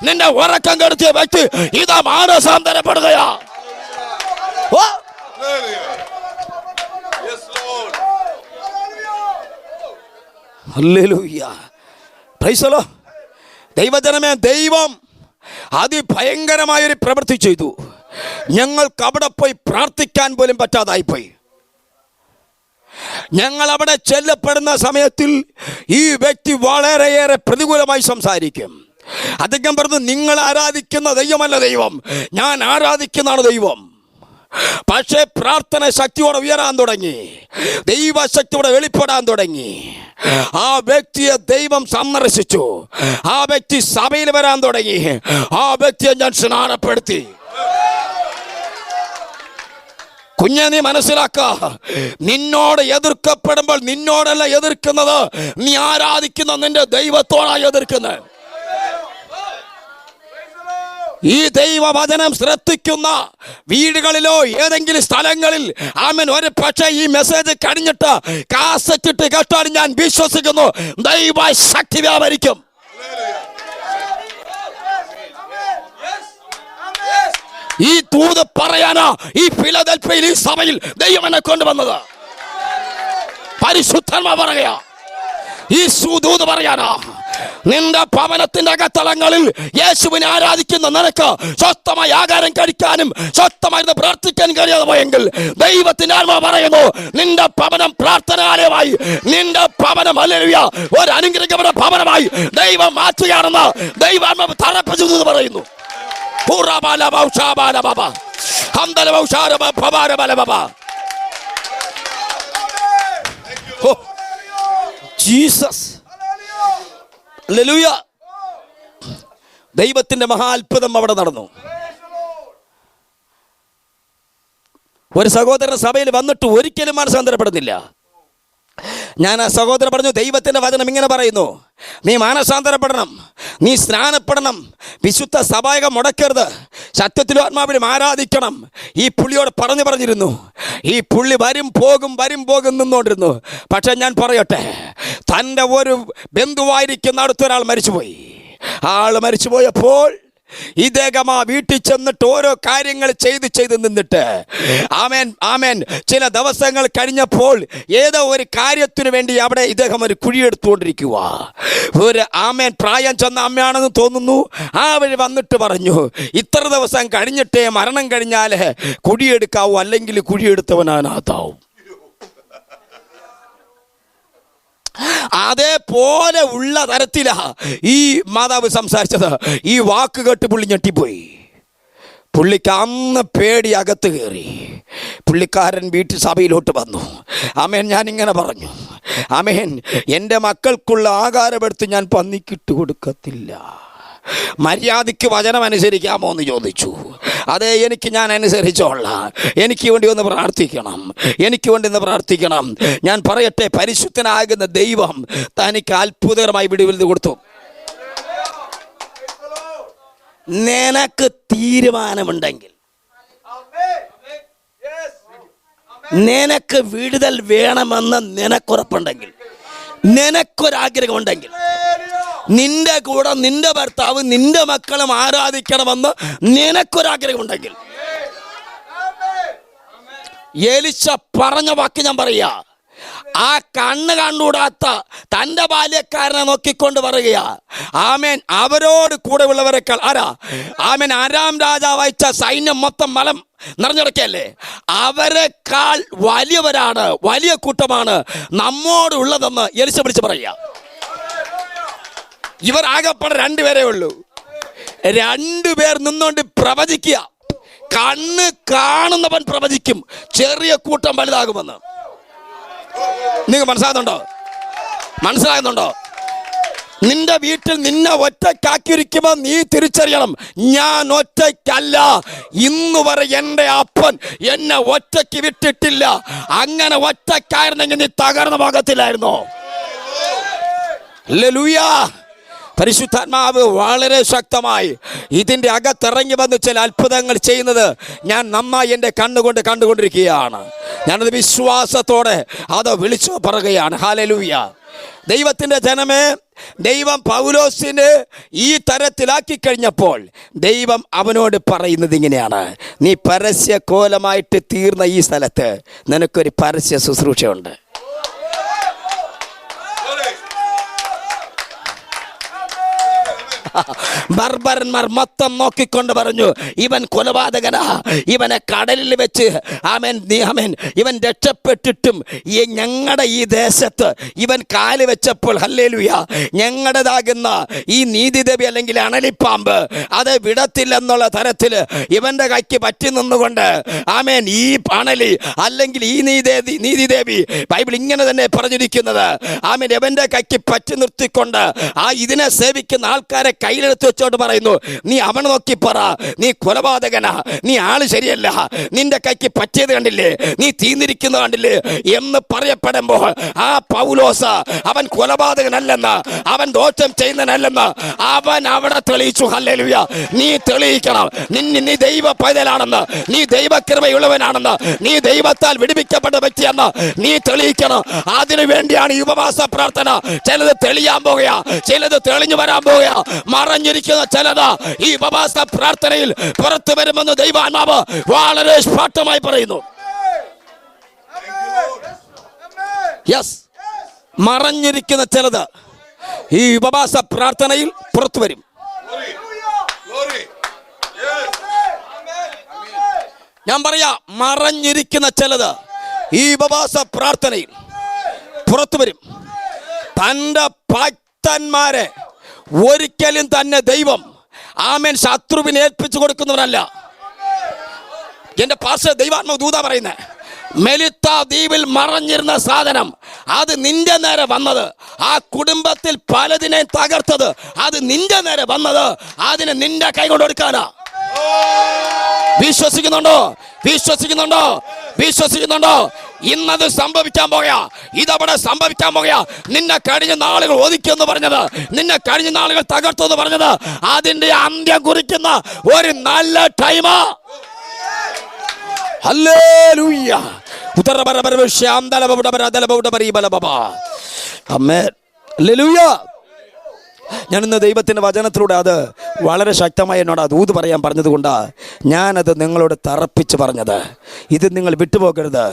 നിന്റെ ഉറക്കം കെടുത്തിയ വ്യക്തി ഇതാ മാനസാന്തരപ്പെടുകയാ. ഹല്ലേലൂയ, പ്രൈസ് ദി ലോർഡ്. ദൈവജനമേ, ദൈവം അതിഭയങ്കരമായൊരു പ്രവൃത്തി ചെയ്തു. ഞങ്ങൾക്ക് അവിടെ പോയി പ്രാർത്ഥിക്കാൻ പോലും പറ്റാതായിപ്പോയി. ഞങ്ങൾ അവിടെ ചെല്ലപ്പെടുന്ന സമയത്തിൽ ഈ വ്യക്തി വളരെയേറെ പ്രതികൂലമായി സംസാരിക്കും. അദ്ദേഹം പറഞ്ഞു, നിങ്ങൾ ആരാധിക്കുന്ന ദൈവമല്ല ദൈവം, ഞാൻ ആരാധിക്കുന്നതാണ് ദൈവം. പക്ഷേ പ്രാർത്ഥന ശക്തിയോടെ ഉയരാൻ തുടങ്ങി, ദൈവശക്തിയോടെ വെളിപ്പെടാൻ തുടങ്ങി. ആ വ്യക്തിയെ ദൈവം സന്ദർശിച്ചു. ആ വ്യക്തി സഭയിൽ വരാൻ തുടങ്ങി. ആ വ്യക്തിയെ ഞാൻ സ്നാനപ്പെടുത്തി. കുഞ്ഞെ, നീ മനസ്സിലാക്ക, നിന്നോട് എതിർക്കപ്പെടുമ്പോൾ നിന്നോടല്ല എതിർക്കുന്നത്, നീ ആരാധിക്കുന്ന നിന്റെ ദൈവത്തോടാണ് എതിർക്കുന്നത്. ഈ ദൈവവചനം ശ്രദ്ധിക്കുന്ന വീടുകളിലോ ഏതെങ്കിലും സ്ഥലങ്ങളിൽ ആമേൻ ഒരു പക്ഷേ ഈ മെസ്സേജ് കഴിഞ്ഞിട്ട് കാസറ്റിട്ട് കേട്ടാൽ ഞാൻ വിശ്വസിക്കുന്നു ദൈവ ശക്തി വ്യാപരിക്കും. ഈ ദൂത് പറയാനാ ഈ ഫിലദൽഫിയയിൽ ഈ സഭയിൽ ദൈവം എന്നെ കൊണ്ടുവന്നത്. പരിശുദ്ധന്മാർ പറയുക, ഈ സുദൂത് പറയാനാ. നിന്റെ ഭവനത്തിന്റെ അകത്തളങ്ങളിൽ യേശുവിനെ ആരാധിക്കുന്ന നിനക്ക് സ്വസ്ഥമായി ആഹാരം കഴിക്കാനും സ്വസ്ഥമായിരുന്നു പ്രാർത്ഥിക്കാൻ കഴിയാതെ പോയെങ്കിൽ ദൈവത്തിന്റെ ആത്മാവ് പറയുന്നു, നിന്റെ ഭവനം പ്രാർത്ഥനാലയമായി, നിന്റെ ഭവനം ഹല്ലേലൂയ ഒരു അനുഗ്രഹിക്കപ്പെട്ട ഭവനമായി ദൈവം മാറ്റുകയാണെന്ന് ദൈവാത്മാവ് തറപ്പിച്ചു പറയുന്നു. Jesus, hallelujah. ദൈവത്തിന്റെ മഹാത്ഭുതം അവിടെ നടന്നു. ഒരു സഹോദരൻ സഭയിൽ വന്നിട്ട് ഒരിക്കലും മാനസാന്തരപ്പെടുന്നില്ല. ഞാൻ ആ സഹോദരൻ പറഞ്ഞു, ദൈവത്തിന്റെ വചനം ഇങ്ങനെ പറയുന്നു, നീ മാനസാന്തരപ്പെടണം, നീ സ്നാനപ്പെടണം, വിശുദ്ധ സഭായകം മുടക്കരുത്, സത്യത്തിലും ആത്മാവിലും ആരാധിക്കണം. ഈ പുള്ളിയോട് പറഞ്ഞിരുന്നു. ഈ പുള്ളി വരും പോകും നിന്നോണ്ടിരുന്നു. പക്ഷെ ഞാൻ പറയട്ടെ, തൻ്റെ ഒരു ബന്ധുവായിരിക്കുന്ന അടുത്തൊരാൾ മരിച്ചുപോയി. ആൾ മരിച്ചുപോയപ്പോൾ ഇദ്ദേഹം ആ വീട്ടിൽ ചെന്നിട്ട് ഓരോ കാര്യങ്ങൾ ചെയ്ത് നിന്നിട്ട് ആമേൻ ചില ദിവസങ്ങൾ കഴിഞ്ഞപ്പോൾ ഏതോ ഒരു കാര്യത്തിനു വേണ്ടി അവിടെ ഇദ്ദേഹം ഒരു കുഴിയെടുത്തുകൊണ്ടിരിക്കുക. ഒരു പ്രായം ചെന്ന അമ്മയാണെന്ന് തോന്നുന്നു. ആ വഴി വന്നിട്ട് പറഞ്ഞു, ഇത്ര ദിവസം കഴിഞ്ഞിട്ടേ മരണം കഴിഞ്ഞാൽ കുഴിയെടുക്കാവൂ, അല്ലെങ്കിൽ കുഴിയെടുത്തവനാഥാവും. അതേപോലെ ഉള്ള തരത്തിലാ ഈ മാതാവ് സംസാരിച്ചത്. ഈ വാക്ക് കേട്ട് പുള്ളി ഞെട്ടിപ്പോയി. പുള്ളിക്ക് അന്ന് പേടി അകത്ത് കയറി. പുള്ളിക്കാരൻ വീട്ടിൽ സഭയിലോട്ട് വന്നു. ആമേൻ, ഞാനിങ്ങനെ പറഞ്ഞു, ആമേൻ, എൻ്റെ മക്കൾക്കുള്ള ആഹാരമെടുത്ത് ഞാൻ പന്നിക്കിട്ട് കൊടുക്കത്തില്ല. മര്യാദയ്ക്ക് വചനം അനുസരിക്കാമോ എന്ന് ചോദിച്ചു. അതെ, ഞാൻ അനുസരിച്ചോളാം. എനിക്ക് വേണ്ടി ഒന്ന് പ്രാർത്ഥിക്കണം. ഞാൻ പറയട്ടെ, പരിശുദ്ധനാകുന്ന ദൈവം തനിക്ക് അത്ഭുതകരമായി വിടുവിൽ കൊടുത്തു. നിനക്ക് തീരുമാനമുണ്ടെങ്കിൽ, നിനക്ക് വിടുതൽ വേണമെന്ന് നിനക്കുറപ്പുണ്ടെങ്കിൽ, നിനക്കൊരാഗ്രഹമുണ്ടെങ്കിൽ, നിന്റെ കൂടെ നിന്റെ ഭർത്താവ് നിന്റെ മക്കളും ആരാധിക്കണമെന്ന് നിനക്കൊരാഗ്രഹമുണ്ടെങ്കിൽ, എലിശ പറഞ്ഞ വാക്ക് ഞാൻ പറയാ. ആ കണ്ണ് കണ്ടുകൂടാത്ത തൻ്റെ ബാല്യക്കാരനെ നോക്കിക്കൊണ്ട് പറയുകയാ, ആമേൻ, അവരോട് കൂടെ ഉള്ളവരെക്കാൾ ആമേൻ, ആരാം രാജാവ് അയച്ച സൈന്യം മൊത്തം മലം നിറഞ്ഞിടക്കല്ലേ, അവരെക്കാൾ വലിയവരാണ്, വലിയ കൂട്ടമാണ് നമ്മോട് ഉള്ളതെന്ന് എലിശ വിളിച്ച് പറയുക. ഇവർ ആകെപ്പാടെ രണ്ടുപേരേ ഉള്ളൂ. രണ്ടുപേർ നിന്നുകൊണ്ട് പ്രവചിക്കുക. കണ്ണ് കാണുന്നവൻ പ്രവചിക്കും, ചെറിയ കൂട്ടം വലുതാകുമെന്ന്. നിങ്ങൾ മനസ്സിലാകുന്നുണ്ടോ? നിന്റെ വീട്ടിൽ നിന്നെ ഒറ്റയ്ക്കാക്കിയിരിക്കുമ്പോൾ നീ തിരിച്ചറിയണം, ഞാൻ ഒറ്റയ്ക്കല്ല. ഇന്ന് വരെ എൻ്റെ അപ്പൻ എന്നെ ഒറ്റയ്ക്ക് വിട്ടിട്ടില്ല. അങ്ങനെ ഒറ്റയ്ക്കായിരുന്നെങ്കിൽ നീ തകർന്ന ഭാഗത്തിലായിരുന്നോ? ഹല്ലേലൂയ. പരിശുദ്ധാത്മാവ് വളരെ ശക്തമായി ഇതിൻ്റെ അകത്തിറങ്ങി വന്ന് ചില അത്ഭുതങ്ങൾ ചെയ്യുന്നത് ഞാൻ നന്നായി എൻ്റെ കണ്ണുകൊണ്ട് കണ്ടുകൊണ്ടിരിക്കുകയാണ്. ഞാനത് വിശ്വാസത്തോടെ അത് വിളിച്ചു പറയുകയാണ്. ഹല്ലേലൂയ. ദൈവത്തിൻ്റെ ജനമേ, ദൈവം പൗലോസിന് ഈ തരത്തിലാക്കി കഴിഞ്ഞപ്പോൾ ദൈവം അവനോട് പറയുന്നത് ഇങ്ങനെയാണ്: നീ പരസ്യ കോലമായിട്ട് തീർന്ന ഈ സ്ഥലത്ത് നിനക്കൊരു പരസ്യ ശുശ്രൂഷയുണ്ട്. ബർബരന്മാർ മൊത്തം നോക്കിക്കൊണ്ട് പറഞ്ഞു, ഇവൻ കൊലപാതകനാ, ഇവനെ കടലിൽ വെച്ച് ഇവൻ രക്ഷപ്പെട്ടിട്ടും ഞങ്ങളുടെ ഈ ദേശത്ത് ഇവൻ കാല് വെച്ചപ്പോൾ, ഹല്ലേലൂയ, ഞങ്ങളുടേതാകുന്ന ഈ നീതിദേവി അല്ലെങ്കിൽ അണലിപ്പാമ്പ് അത് വിടത്തില്ലെന്നുള്ള തരത്തിൽ ഇവന്റെ കൈക്ക് പറ്റി നിന്നുകൊണ്ട് ഈ അണലി അല്ലെങ്കിൽ ഈ നീതിദേവി ബൈബിൾ ഇങ്ങനെ തന്നെ പറഞ്ഞിരിക്കുന്നത്, ഇവന്റെ കൈക്ക് പറ്റി നിർത്തിക്കൊണ്ട് ഇതിനെ സേവിക്കുന്ന ആൾക്കാരെ കയ്യിലെടുത്ത് വെച്ചോട്ട് പറയുന്നു, നീ അവനെ നോക്കി പറ, നീ കൊലപാതകനാ, നീ ആള് ശരിയല്ല, നിന്റെ കൈക്ക് പറ്റിയത് കണ്ടില്ലേ, നീ തീർന്നിരിക്കുന്നത് കണ്ടില്ലേ എന്ന് പറയപ്പെടുമ്പോൾ ആ പൗലോസ് അവൻ കൊലപാതകനല്ലെന്ന്, അവൻ ദോഷം ചെയ്യുന്നതല്ലെന്ന് അവൻ അവിടെ തെളിയിച്ചു. ഹല്ലേലൂയ. നീ തെളിയിക്കണം, നീ ദൈവ പൈതലാണെന്ന്, നീ ദൈവകൃപയുള്ളവനാണെന്ന്, നീ ദൈവത്താൽ വിടുവിക്കപ്പെട്ട വ്യക്തിയെന്ന് നീ തെളിയിക്കണം. അതിനു വേണ്ടിയാണ് ഈ ഉപവാസ പ്രാർത്ഥന. ചിലത് തെളിയാൻ പോകുക, ചിലത് തെളിഞ്ഞു വരാൻ പോകുക, മറഞ്ഞിരിക്കുന്ന ചിലത് ഈ ഉപവാസ പ്രാർത്ഥനയിൽ പുറത്തു വരുമെന്ന് ദൈവാത്മാവ് വളരെ സ്പഷ്ടമായി പറയുന്നു. യെസ്, മറഞ്ഞിരിക്കുന്ന ചിലത് ഈ ഉപവാസ പ്രാർത്ഥനയിൽ പുറത്തു വരും. ഞാൻ പറയാ, മറഞ്ഞിരിക്കുന്ന ചിലത് ഈ ഉപവാസ പ്രാർത്ഥനയിൽ പുറത്തു വരും. തൻ്റെ ഭക്തന്മാരെ ഒരിക്കലും തന്നെ ദൈവം ശത്രുവിനെ ഏൽപ്പിച്ചു കൊടുക്കുന്നവരല്ല. എന്റെ പാസ്റ്റർ ദൈവാത്മാവ് ദൂത പറയുന്നേ, മെലിത്ത ദ്വീപിൽ മറഞ്ഞിരുന്ന സാധനം അത് നിന്റെ നേരെ വന്നത്, ആ കുടുംബത്തിൽ പലതിനെ തകർത്തത് അത് നിന്റെ നേരെ വന്നത്, അതിനെ നിന്റെ കൈ കൊണ്ട് എടുക്കാനാ. വിശ്വസിക്കുന്നുണ്ടോ? വിശ്വസിക്കുന്നുണ്ടോ? വിശ്വസിക്കുന്നുണ്ടോ? ഇന്നത് സംഭവിക്കാൻ പോയാ, ഇതവിടെ സംഭവിക്കാൻ പോയാ. നിന്നെ കഴിഞ്ഞ നാളുകൾ ഒതുക്കിയെന്ന് പറഞ്ഞത്, നിന്നെ കഴിഞ്ഞ നാളുകൾ തകർത്തെന്ന് പറഞ്ഞത്, അതിന്റെ അന്ത്യം കുറിക്കുന്ന ഒരു നല്ല ടൈമാ. ഹല്ലേലൂയ. ഞാനിന്ന് ദൈവത്തിൻ്റെ വചനത്തിലൂടെ അത് വളരെ ശക്തമായി എന്നോട് അത് ഊത് പറയാൻ പറഞ്ഞതുകൊണ്ടാണ് ഞാനത് നിങ്ങളോട് തറപ്പിച്ച് പറഞ്ഞത്. ഇത് നിങ്ങൾ വിട്ടുപോകരുത്.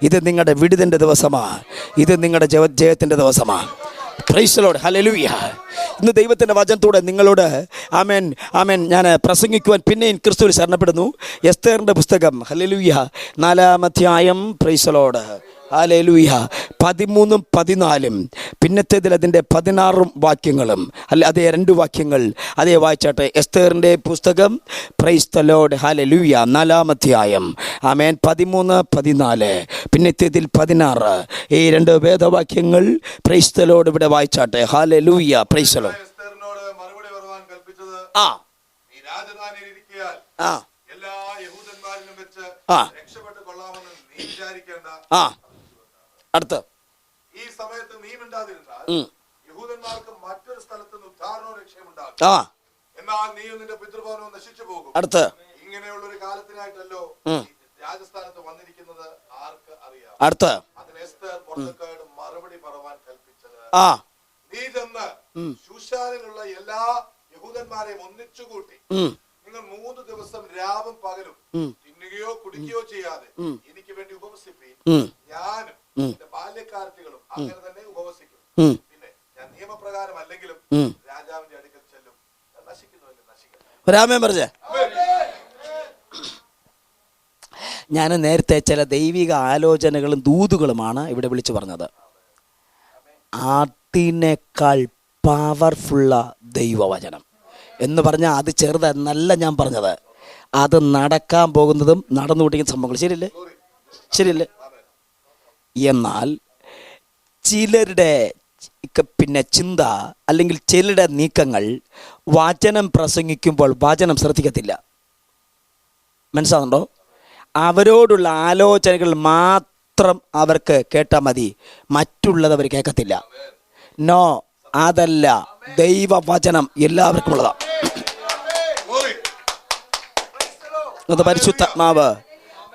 ഇത് നിങ്ങളുടെ വിടുതലിൻ്റെ ദിവസമാണ്. ഇത് നിങ്ങളുടെ ജയത്തിൻ്റെ ദിവസമാണ്. Price the lord. ഹല്ലേലൂയ. ഇന്ന് ദൈവത്തിൻ്റെ വചനത്തോടെ നിങ്ങളോട് ഞാൻ പ്രസംഗിക്കുവാൻ പിന്നെയും ക്രിസ്തുവിൽ ശരണപ്പെടുന്നു. എസ്തേറിൻ്റെ പുസ്തകം, ഹല്ലേലൂയ, 4-ാം അധ്യായം. Price the lord. ഹല്ലേലൂയ. 13ഉം 14 പിന്നത്തേതിൽ അതിൻ്റെ 16 വാക്യങ്ങളും അതേ 2 വാക്യങ്ങൾ അതേ വായിച്ചാട്ടെ. എസ്തേറിൻ്റെ പുസ്തകം, പ്രൈസ് ദി ലോർഡ്. ഹല്ലേലൂയ. 4-ാം അധ്യായം. 13-14 പിന്നത്തേതിൽ 16 ഈ 2 വേദവാക്യങ്ങൾ പ്രൈസ് ദി ലോർഡ് ഇവിടെ വായിച്ചാട്ടെ. ഹല്ലേലൂയ. Praise the Lord. അടുത്ത ഈ സമയത്ത് നീ മിണ്ടാതിരുന്നാൽ യഹൂദന്മാർക്ക് മറ്റൊരു സ്ഥലത്ത് ഉദ്ധാരണവും രക്ഷയുണ്ടാകും. എന്നാൽ നീയും നിന്റെ പിതൃഭവനവും നശിച്ചു പോകും. അടുത്ത് ഇങ്ങനെയുള്ള ഒരു കാലത്തിനായിട്ടല്ലോ രാജസ്ഥാനത്ത് വന്നിരിക്കുന്നത് ആർക്ക് അറിയാം. അടുത്ത് അതിന് എസ്തേർ മൊർദെഖായിയോട് മറുപടി പറയാൻ കൽപ്പിച്ചത്, നീ ചെന്ന് ശൂശാനിലുള്ള എല്ലാ യഹൂദന്മാരെയും ഒന്നിച്ചുകൂട്ടി നിങ്ങൾ 3 ദിവസം രാവും പകലും തിന്നുകയോ കുടിക്കുകയോ ചെയ്യാതെ എനിക്ക് വേണ്ടി ഉപവസിപ്പീൻ. ഞാനും എന്റെ ബാല്യക്കാരത്തികളും അങ്ങനെ തന്നെ ഉപവസിക്കും. പിന്നെ ഞാൻ നിയമപ്രകാരം അല്ലെങ്കിലും രാജാവിന്റെ അടുക്കൽ ചെല്ലും. നശിക്കുന്നുവെങ്കിൽ നശിക്കട്ടെ. രാമൻ പറഞ്ഞേ. ഞാൻ നേരത്തെ ചില ദൈവിക ആലോചനകളും ദൂതുകളുമാണ് ഇവിടെ വിളിച്ചു പറഞ്ഞത്. അതിനേക്കാൾ പവർഫുള്ള ദൈവവചനം എന്ന് പറഞ്ഞാൽ അത് ചെറുതെന്നല്ല ഞാൻ പറഞ്ഞത്. അത് നടക്കാൻ പോകുന്നതും നടന്നുകൊണ്ടിരിക്കുന്ന സംഭവങ്ങൾ. ശരിയല്ലേ? ശരിയല്ലേ? എന്നാൽ ചിലരുടെ പിന്നെ ചിന്ത അല്ലെങ്കിൽ ചിലരുടെ നീക്കങ്ങൾ വചനം പ്രസംഗിക്കുമ്പോൾ വചനം ശ്രദ്ധിക്കത്തില്ല. മനസ്സിലാകുന്നുണ്ടോ? അവരോടുള്ള ആലോചനകൾ മാത്രം അവർക്ക് കേട്ടാൽ മതി, മറ്റുള്ളത് അവർ കേൾക്കത്തില്ല. നോ, അതല്ല. ദൈവവചനം എല്ലാവർക്കും ഉള്ളതാണ്. പരിശുദ്ധാത്മാവ്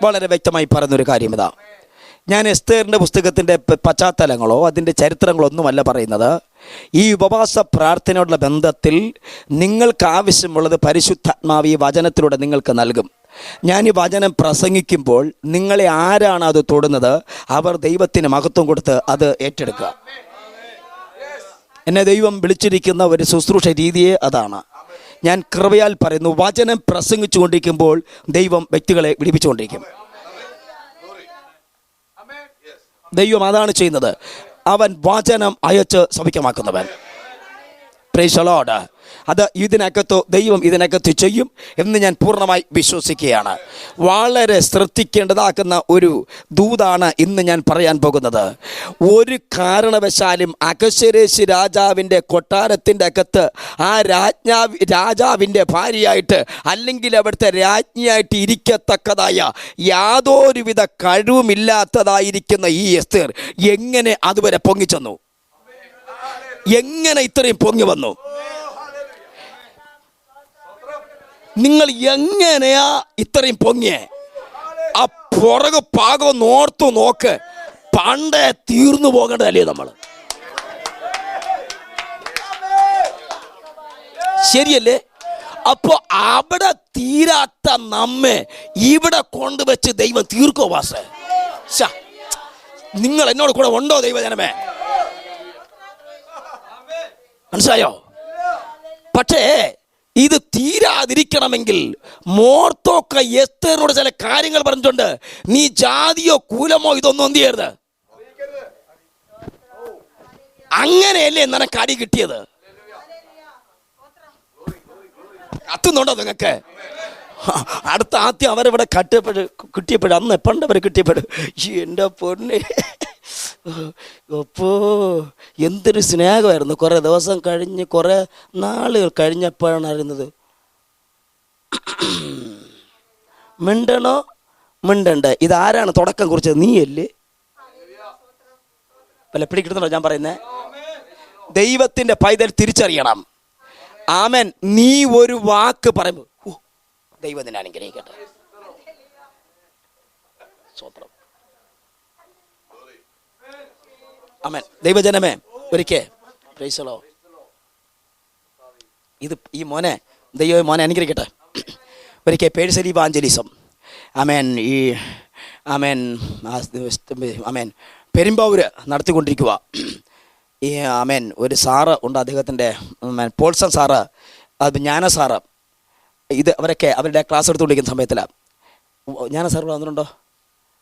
വളരെ വ്യക്തമായി പറയുന്നൊരു കാര്യം ഇതാ. ഞാൻ എസ്തേറിൻ്റെ പുസ്തകത്തിൻ്റെ പശ്ചാത്തലങ്ങളോ അതിൻ്റെ ചരിത്രങ്ങളോ ഒന്നുമല്ല പറയുന്നത്. ഈ ഉപവാസ പ്രാർത്ഥനയോടുള്ള ബന്ധത്തിൽ നിങ്ങൾക്ക് ആവശ്യമുള്ളത് പരിശുദ്ധാത്മാവ് ഈ വചനത്തിലൂടെ നിങ്ങൾക്ക് നൽകും. ഞാൻ ഈ വചനം പ്രസംഗിക്കുമ്പോൾ നിങ്ങളെ ആരാണ് അത് തൊടുന്നത്, അവർ ദൈവത്തിന് മഹത്വം കൊടുത്ത് അത് ഏറ്റെടുക്കുക. എന്നെ ദൈവം വിളിച്ചിരിക്കുന്ന ഒരു ശുശ്രൂഷ രീതിയെ അതാണ്. ഞാൻ കൃപയാൽ പറയുന്നു, വചനം പ്രസംഗിച്ചു കൊണ്ടിരിക്കുമ്പോൾ ദൈവം വ്യക്തികളെ വിടിപ്പിച്ചുകൊണ്ടിരിക്കും. ദൈവം അതാണ് ചെയ്യുന്നത്. അവൻ വചനം അയച്ച് സൗഖ്യമാക്കുന്നവൻ. Price the Lord. അത് ഇതിനകത്ത് ദൈവം ഇതിനകത്ത് ചെയ്യും എന്ന് ഞാൻ പൂർണ്ണമായി വിശ്വസിക്കുകയാണ്. വളരെ ശ്രദ്ധിക്കേണ്ടതാക്കുന്ന ഒരു ദൂതാണ് ഇന്ന് ഞാൻ പറയാൻ പോകുന്നത്. ഒരു കാരണവശാലും അഹശ്വേരോശ് രാജാവിൻ്റെ കൊട്ടാരത്തിൻ്റെ അകത്ത് ആ രാജാവിൻ്റെ ഭാര്യയായിട്ട് അല്ലെങ്കിൽ അവിടുത്തെ രാജ്ഞിയായിട്ട് ഇരിക്കത്തക്കതായ യാതൊരുവിധ കഴിവുമില്ലാത്തതായിരിക്കുന്ന ഈ എസ്തേർ എങ്ങനെ അതുവരെ പൊങ്ങിച്ചെന്നു? എങ്ങനെ ഇത്രയും പൊങ്ങി വന്നു? നിങ്ങൾ എങ്ങനെയാ ഇത്രയും പൊങ്ങിയേ? ആ പുറകു പാകം ഓർത്തു നോക്ക്. പണ്ടേ തീർന്നു പോകേണ്ടതല്ലേ നമ്മൾ? ശരിയല്ലേ? അപ്പോ അവിടെ തീരാത്ത നമ്മെ ഇവിടെ കൊണ്ടുവച്ച് ദൈവം തീർക്കോ വാസേ? നിങ്ങൾ എന്നോട് കൂടെ ഉണ്ടോ ദൈവജനമേ? മനസ്സിലായോ? പക്ഷേ ഇത് തീരാതിരിക്കണമെങ്കിൽ മോർത്തോക്ക എസ്തേറിനോട് ചില കാര്യങ്ങൾ പറഞ്ഞിട്ടുണ്ട്. നീ ജാതിയോ കുലമോ ഇതൊന്നും എന്ത് ചെയ്യരുത്. അങ്ങനെയല്ലേ നിനക്ക് അടി കിട്ടിയത്? കത്തുന്നുണ്ടോ നിങ്ങൾക്ക്? അടുത്ത ആദ്യം അവരവിടെ കിട്ടിയപ്പോഴും അന്ന് പണ്ടവരെ കിട്ടിയപ്പോഴും എൻ്റെ പൊന്നെ അപ്പോ എന്തൊരു സ്നേഹമായിരുന്നു. കുറേ ദിവസം കഴിഞ്ഞ് കുറേ നാളുകൾ കഴിഞ്ഞപ്പോഴാണ് അറിയുന്നത് മിണ്ടണോ മിണ്ടണ്ട, ഇതാരാണ് തുടക്കം കുറിച്ചത്? നീയല്ലേ? വല്ല പിടികിട്ടുന്നുണ്ടോ ഞാൻ പറയുന്നത്? ദൈവത്തിൻ്റെ പൈതൽ തിരിച്ചറിയണം. ആമേൻ. നീ ഒരു വാക്ക് പറയുമ്പോൾ ദൈവത്തിനെ അനുഗ്രഹിക്കട്ടെ. സ്വത്രം. ആമേൻ. ദൈവജനമേ, ഒരിക്കൽ പ്രൈസ് ദി ലോർഡ്. ഇത് ഈ മോനെ ദൈവം മോനെ അനുഗ്രഹിക്കട്ടെ. ഒരിക്കൽ പേഴ്സണൽ ഇവാഞ്ചലിസം ആമേൻ ഈ ആമേൻ ആമേൻ പെരുമ്പാവൂര് നടത്തിക്കൊണ്ടിരിക്കുക. ഈ ആമേൻ ഒരു സാറ് ഉണ്ട്, അദ്ദേഹത്തിൻ്റെ പോൾസൺ സാറ്, അത് ജ്ഞാന സാറ്, ഇത് അവരൊക്കെ അവരുടെ ക്ലാസ് എടുത്തുകൊണ്ടിരിക്കുന്ന സമയത്തിലാണ്. ജ്ഞാന സാറ് വന്നിട്ടുണ്ടോ?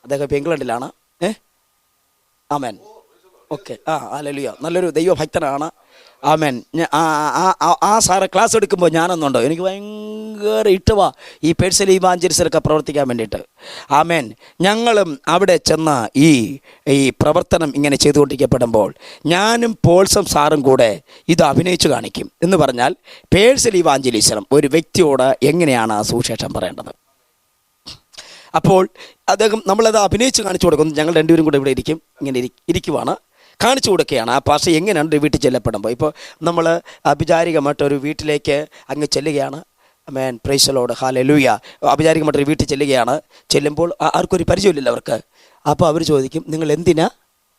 അദ്ദേഹം ഇപ്പോൾ ഇംഗ്ലണ്ടിലാണ്. ആമേൻ. ഓക്കെ. ഹല്ലേലൂയ. നല്ലൊരു ദൈവഭക്തനാണ്. ആമേൻ. ആ സാറ് ക്ലാസ് എടുക്കുമ്പോൾ ഞാനൊന്നുണ്ടോ, എനിക്ക് ഭയങ്കര ഇഷ്ടവാ ഈ പേഴ്സണൽ ഇവാഞ്ചലിസ്റ്റൊക്കെ പ്രവർത്തിക്കാൻ വേണ്ടിയിട്ട്. ആമേൻ. ഞങ്ങളും അവിടെ ചെന്ന് ഈ പ്രവർത്തനം ഇങ്ങനെ ചെയ്തുകൊണ്ടിരിക്കപ്പെടുമ്പോൾ ഞാനും പോൾസം സാറും കൂടെ ഇത് അഭിനയിച്ച് കാണിക്കും. എന്ന് പറഞ്ഞാൽ പേഴ്സണൽ ഇവാഞ്ചലിസം ഒരു വ്യക്തിയോട് എങ്ങനെയാണ് സുവിശേഷം പറയേണ്ടത്. അപ്പോൾ അദ്ദേഹം നമ്മളത് അഭിനയിച്ച് കാണിച്ചു കൊടുക്കുന്നു. ഞങ്ങൾ രണ്ടുപേരും കൂടെ ഇവിടെ ഇരിക്കും, ഇങ്ങനെ ഇരിക്കുവാണ്, കാണിച്ചു കൊടുക്കുകയാണ് ആ പാസ്റ്റർ എങ്ങനെയാണ് വീട്ടിൽ ചെല്ലപ്പെടുമ്പോൾ. ഇപ്പോൾ നമ്മൾ അഭിചാരികമായിട്ടൊരു വീട്ടിലേക്ക് അങ്ങ് ചെല്ലുകയാണ്. ആമേൻ. Praise the lord. ഹല്ലേലൂയ. അഭിചാരികമായിട്ടൊരു വീട്ടിൽ ചെല്ലുകയാണ്. ചെല്ലുമ്പോൾ ആർക്കൊരു പരിചയമില്ലല്ലോ അവർക്ക്. അപ്പോൾ അവർ ചോദിക്കും, നിങ്ങൾ എന്തിനാ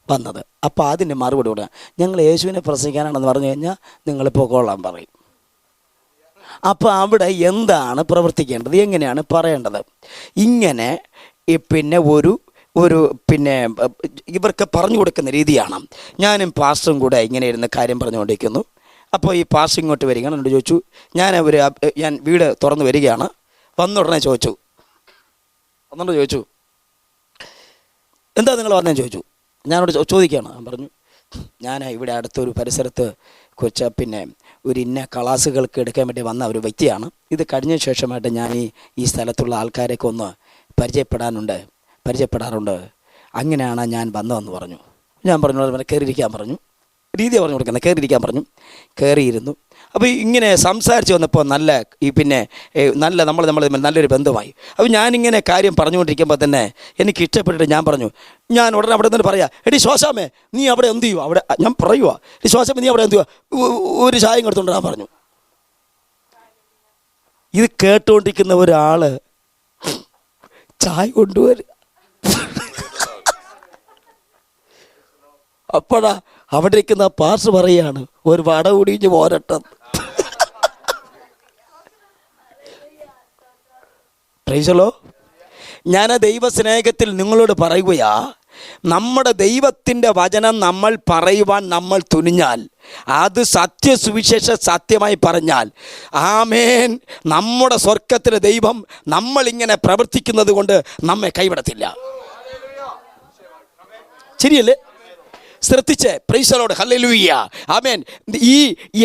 വന്നത്? അപ്പോൾ അതിൻ്റെ മറുപടി കൊടുക്കുക, ഞങ്ങൾ യേശുവിനെ പ്രസംഗിക്കാനാണെന്ന് പറഞ്ഞു കഴിഞ്ഞാൽ നിങ്ങൾ പൊക്കോളാൻ പറയും. അപ്പോൾ അവിടെ എന്താണ് പ്രവർത്തിക്കേണ്ടത്, എങ്ങനെയാണ് പറയേണ്ടത്? ഇങ്ങനെ പിന്നെ ഒരു പിന്നെ ഇവർക്ക് പറഞ്ഞു കൊടുക്കുന്ന രീതിയാണ്. ഞാനും പാസ്റ്ററും കൂടെ ഇങ്ങനെ ഇരുന്ന് കാര്യം പറഞ്ഞുകൊണ്ടിരിക്കുന്നു. അപ്പോൾ ഈ പാസ്റ്റർ ഇങ്ങോട്ട് വരികയാണ്. എന്നോട് ചോദിച്ചു, ഞാൻ വീട് തുറന്ന് വരികയാണ്. വന്ന ഉടനെ ചോദിച്ചു എന്താ നിങ്ങൾ വന്നതെന്ന് ചോദിച്ചു. ഞാനോട് ചോദിക്കുകയാണ്. ഞാൻ പറഞ്ഞു, ഞാൻ ഇവിടെ അടുത്തൊരു പരിസരത്ത് പിന്നെ ഒരു ഇന്ന ക്ലാസ്സുകൾക്ക് എടുക്കാൻ വേണ്ടി വന്ന ഒരു വ്യക്തിയാണ്. ഇത് കഴിഞ്ഞ ശേഷമായിട്ട് ഞാൻ ഈ സ്ഥലത്തുള്ള ആൾക്കാരെയൊക്കെ ഒന്ന് പരിചയപ്പെടാറുണ്ട്. അങ്ങനെയാണ് ഞാൻ വന്നതെന്ന് പറഞ്ഞു. ഞാൻ പറഞ്ഞു കയറിയിരിക്കാൻ പറഞ്ഞു. രീതിയാണ് പറഞ്ഞു കൊടുക്കുന്നത്. കയറിയിരിക്കാൻ പറഞ്ഞു. കയറിയിരുന്നു. അപ്പോൾ ഇങ്ങനെ സംസാരിച്ച് വന്നപ്പോൾ നല്ല നല്ല നമ്മൾ നല്ലൊരു ബന്ധമായി. അപ്പോൾ ഞാനിങ്ങനെ കാര്യം പറഞ്ഞുകൊണ്ടിരിക്കുമ്പോൾ തന്നെ എനിക്ക് ഇഷ്ടപ്പെട്ടിട്ട് ഞാൻ പറഞ്ഞു, ഞാൻ ഉടനെ അവിടെ നിന്ന് പറയാം, എടി ശ്വാസാമേ നീ അവിടെ എന്ത് ചെയ്യുക? അവിടെ ഞാൻ പറയുക, എടി ശ്വാസാമേ നീ അവിടെ എന്ത് ചെയ്യുക? ഒരു ചായം കൊടുത്തോണ്ട് ഞാൻ പറഞ്ഞു. ഇത് കേട്ടുകൊണ്ടിരിക്കുന്ന ഒരാൾ ചായ കൊണ്ടുവരിക. അപ്പോഴാ അവിടെ ഇരിക്കുന്ന പാർസ് പറയാണ്, ഒരു വട കുടിഞ്ഞ് പോരട്ടെ. പ്രൈസലോ. ഞാൻ ദൈവസ്നേഹത്തിൽ നിങ്ങളോട് പറയുകയാ, നമ്മുടെ ദൈവത്തിൻ്റെ വചനം നമ്മൾ പറയുവാൻ നമ്മൾ തുനിഞ്ഞാൽ, അത് സത്യസുവിശേഷ സത്യമായി പറഞ്ഞാൽ, ആമേൻ, നമ്മുടെ സ്വർഗത്തിലെ ദൈവം നമ്മളിങ്ങനെ പ്രവർത്തിക്കുന്നത് കൊണ്ട് നമ്മെ കൈവിടത്തില്ല. ശരിയല്ലേ? ശ്രദ്ധിച്ച് പ്രൈസ് ദി ലോർഡ്, ഹല്ലേലൂയ, ആമേൻ. ഈ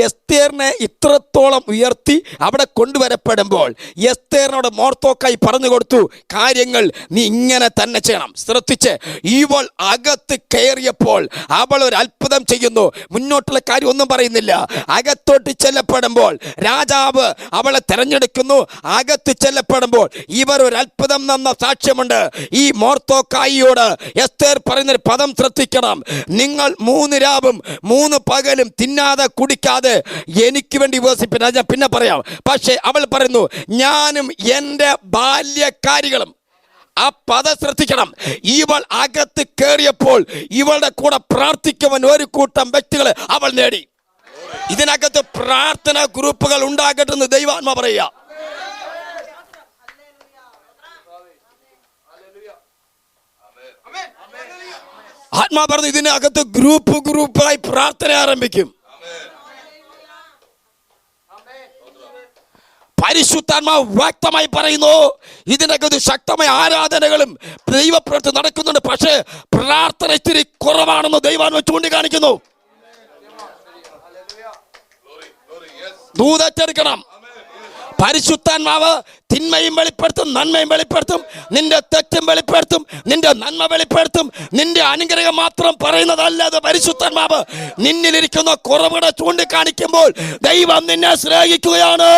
എസ്തേറിനെ ഇത്രത്തോളം ഉയർത്തി അവിടെ കൊണ്ടുവരപ്പെടുമ്പോൾ എസ്തേറിനോട് മോർദെഖായി പറഞ്ഞു കൊടുത്തു, കാര്യങ്ങൾ നീ ഇങ്ങനെ തന്നെ ചെയ്യണം. ശ്രദ്ധിച്ച്, ഇവൾ അകത്ത് കയറിയപ്പോൾ അവൾ ഒരു അത്ഭുതം ചെയ്യുന്നു. മുന്നോട്ടുള്ള കാര്യം ഒന്നും പറയുന്നില്ല. അകത്തോട്ട് ചെല്ലപ്പെടുമ്പോൾ രാജാവ് അവളെ തെരഞ്ഞെടുക്കുന്നു. അകത്ത് ചെല്ലപ്പെടുമ്പോൾ ഇവർ ഒരു അത്ഭുതം തന്ന സാക്ഷ്യമുണ്ട്. ഈ മോർദെഖായിയോട് എസ്തേർ പറയുന്നൊരു പദം ശ്രദ്ധിക്കണം, നിങ്ങൾ 3 രാവും 3 പകലും തിന്നാതെ കുടിക്കാതെ എനിക്ക് വേണ്ടി ഉപവസിപ്പിൻ. അത് ഞാൻ പിന്നെ പറയാം. പക്ഷേ അവൾ പറയുന്നു, ഞാനും എൻ്റെ ബാല്യക്കാരികളും. ആ പദം ശ്രദ്ധിക്കണം. ഇവൾ അകത്ത് കയറിയപ്പോൾ ഇവളുടെ കൂടെ പ്രാർത്ഥിക്കുവാൻ ഒരു കൂട്ടം വ്യക്തികളെ അവൾ നേടി. ഇതിനകത്ത് പ്രാർത്ഥന ഗ്രൂപ്പുകൾ ഉണ്ടാകട്ടെ എന്ന് ദൈവാത്മാ പറയുക. ആത്മാ പറഞ്ഞു, ഇതിനകത്ത് ഗ്രൂപ്പായി പ്രാർത്ഥന ആരംഭിക്കും. പരിശുദ്ധാത്മാവ് വ്യക്തമായി പറയുന്നു, ഇതിനകത്ത് ശക്തമായ ആരാധനകളും ദൈവപ്രവൃത്തി നടക്കുന്നുണ്ട്. പക്ഷേ പ്രാർത്ഥന ഇത്തിരി കുറവാണെന്ന് ദൈവാത്മാവ് ചൂണ്ടിക്കാണിക്കുന്നു. ദൂതച്ചെടുക്കണം. പരിശുദ്ധാത്മാവ് തിന്മയും വെളിപ്പെടുത്തും, നന്മയും വെളിപ്പെടുത്തും, നിന്റെ തെറ്റും വെളിപ്പെടുത്തും, നിന്റെ നന്മ വെളിപ്പെടുത്തും. നിന്റെ അനുഗ്രഹം മാത്രം പറയുന്നതല്ലാതെ പരിശുദ്ധാത്മാവ് നിന്നിലിരിക്കുന്ന കുറവുകളെ ചൂണ്ടിക്കാണിക്കുമ്പോൾ ദൈവം നിന്നെ സ്നേഹിക്കുകയാണ്.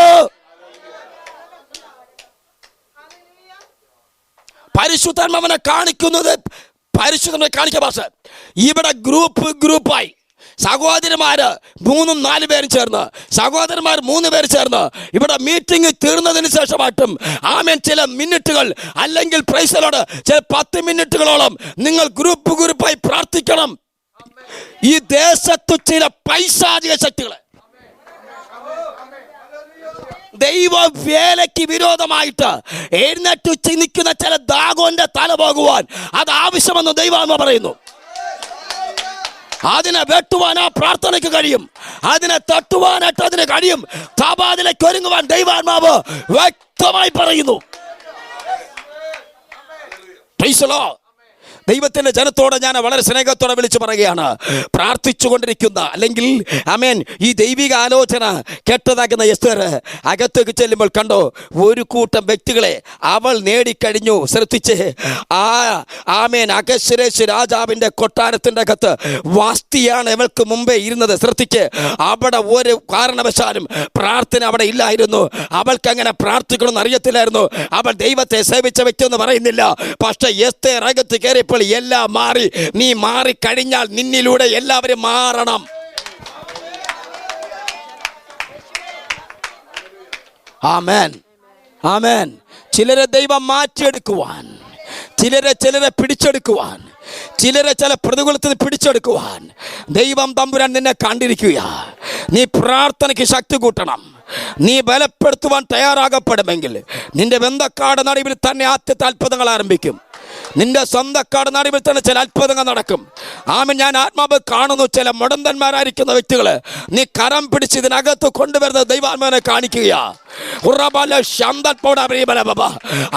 പരിശുദ്ധാത്മാവിനെ കാണിക്കുന്നത് പരിശുദ്ധനെ കാണിക്കുക. ഭാഷ ഇവിടെ ഗ്രൂപ്പായി സഹോദരന്മാര് 3-4 പേരും ചേർന്ന്, സഹോദരന്മാർ 3 പേര് ചേർന്ന് ഇവിടെ മീറ്റിംഗ് തീർന്നതിന് ശേഷമായിട്ടും ആമേൻ ചില മിനിറ്റുകൾ അല്ലെങ്കിൽ പ്രൈസ് ദി ലോർഡ് ചില 10 മിനിറ്റുകളോളം നിങ്ങൾ ഗ്രൂപ്പായി പ്രാർത്ഥിക്കണം. ഈ ദേശത്തു ചില പൈശാചിക ശക്തികളെ ദൈവ വേലയ്ക്ക് വിരോധമായിട്ട് എഴുന്നേറ്റ് നിൽക്കുന്ന ചില ദാഗോന്റെ തല പോകുവാൻ അത് ആവശ്യമെന്ന് ദൈവം പറയുന്നു. അതിനെ വെട്ടുവാൻ ആ പ്രാർത്ഥനയ്ക്ക് കഴിയും, അതിനെ തട്ടുവാനായിട്ട് അതിന് കഴിയും. താപാതിലേക്ക് ഒരുങ്ങുവാൻ ദൈവാത്മാവ് വ്യക്തമായി പറയുന്നു. Price the Lord. ദൈവത്തിൻ്റെ ജനത്തോടെ ഞാൻ വളരെ സ്നേഹത്തോടെ വിളിച്ചു പറയുകയാണ്, പ്രാർത്ഥിച്ചു കൊണ്ടിരിക്കുന്ന അല്ലെങ്കിൽ ആമേൻ ഈ ദൈവിക ആലോചന കേട്ടതാക്കുന്ന എസ്തേർ അകത്തേക്ക് ചെല്ലുമ്പോൾ കണ്ടോ ഒരു കൂട്ടം വ്യക്തികളെ അവൾ നേടിക്കഴിഞ്ഞു. ശ്രദ്ധിച്ച്, ആമേൻ അഹശ്വേരോശ് രാജാവിൻ്റെ കൊട്ടാരത്തിൻ്റെ അകത്ത് വാസ്തിയാണ് ഇവൾക്ക് മുമ്പേ ഇരുന്നത്. ശ്രദ്ധിച്ച്, അവിടെ ഒരു കാരണവശാലും പ്രാർത്ഥന അവിടെ ഇല്ലായിരുന്നു. അവൾക്ക് അങ്ങനെ പ്രാർത്ഥിക്കണമെന്ന് അറിയത്തില്ലായിരുന്നു. അവൾ ദൈവത്തെ സേവിച്ച വ്യക്തി എന്ന് പറയുന്നില്ല. പക്ഷേ എസ്തേർ അകത്ത് കയറിയപ്പോൾ എല്ലാം മാറി. നീ മാറിക്കഴിഞ്ഞാൽ നിന്നിലൂടെ എല്ലാവരും മാറണം. ആമേൻ, ആമേൻ. ചിലരെ ദൈവം മാറ്റിയെടുക്കുവാൻ, ചിലരെ പിടിച്ചെടുക്കുവാൻ, ചിലരെ ചില പ്രതികൂലത്തിൽ പിടിച്ചെടുക്കുവാൻ ദൈവം തമ്പുരാൻ നിന്നെ കണ്ടിരിക്കുക. നീ പ്രാർത്ഥനയ്ക്ക് ശക്തി കൂട്ടണം. നീ ബലപ്പെടുത്തുവാൻ തയ്യാറാകപ്പെടുമെങ്കിൽ നിന്റെ ബന്ധക്കാട് നടുവിൽ തന്നെ ആദ്യത്തെ അത്ഭുതങ്ങൾ ആരംഭിക്കും. നിന്റെ സ്വന്തക്കാട് നടുവിൽ തന്നെ ചില അത്ഭുതങ്ങൾ നടക്കും. ആമേൻ. ഞാൻ ആത്മാവ് കാണുന്നു ചില മുടന്തന്മാരായിരിക്കുന്ന വ്യക്തികള് നീ കരം പിടിച്ച് ഇതിനകത്ത് കൊണ്ടുവരുന്ന ദൈവാത്മാവിനെ കാണിക്കുക.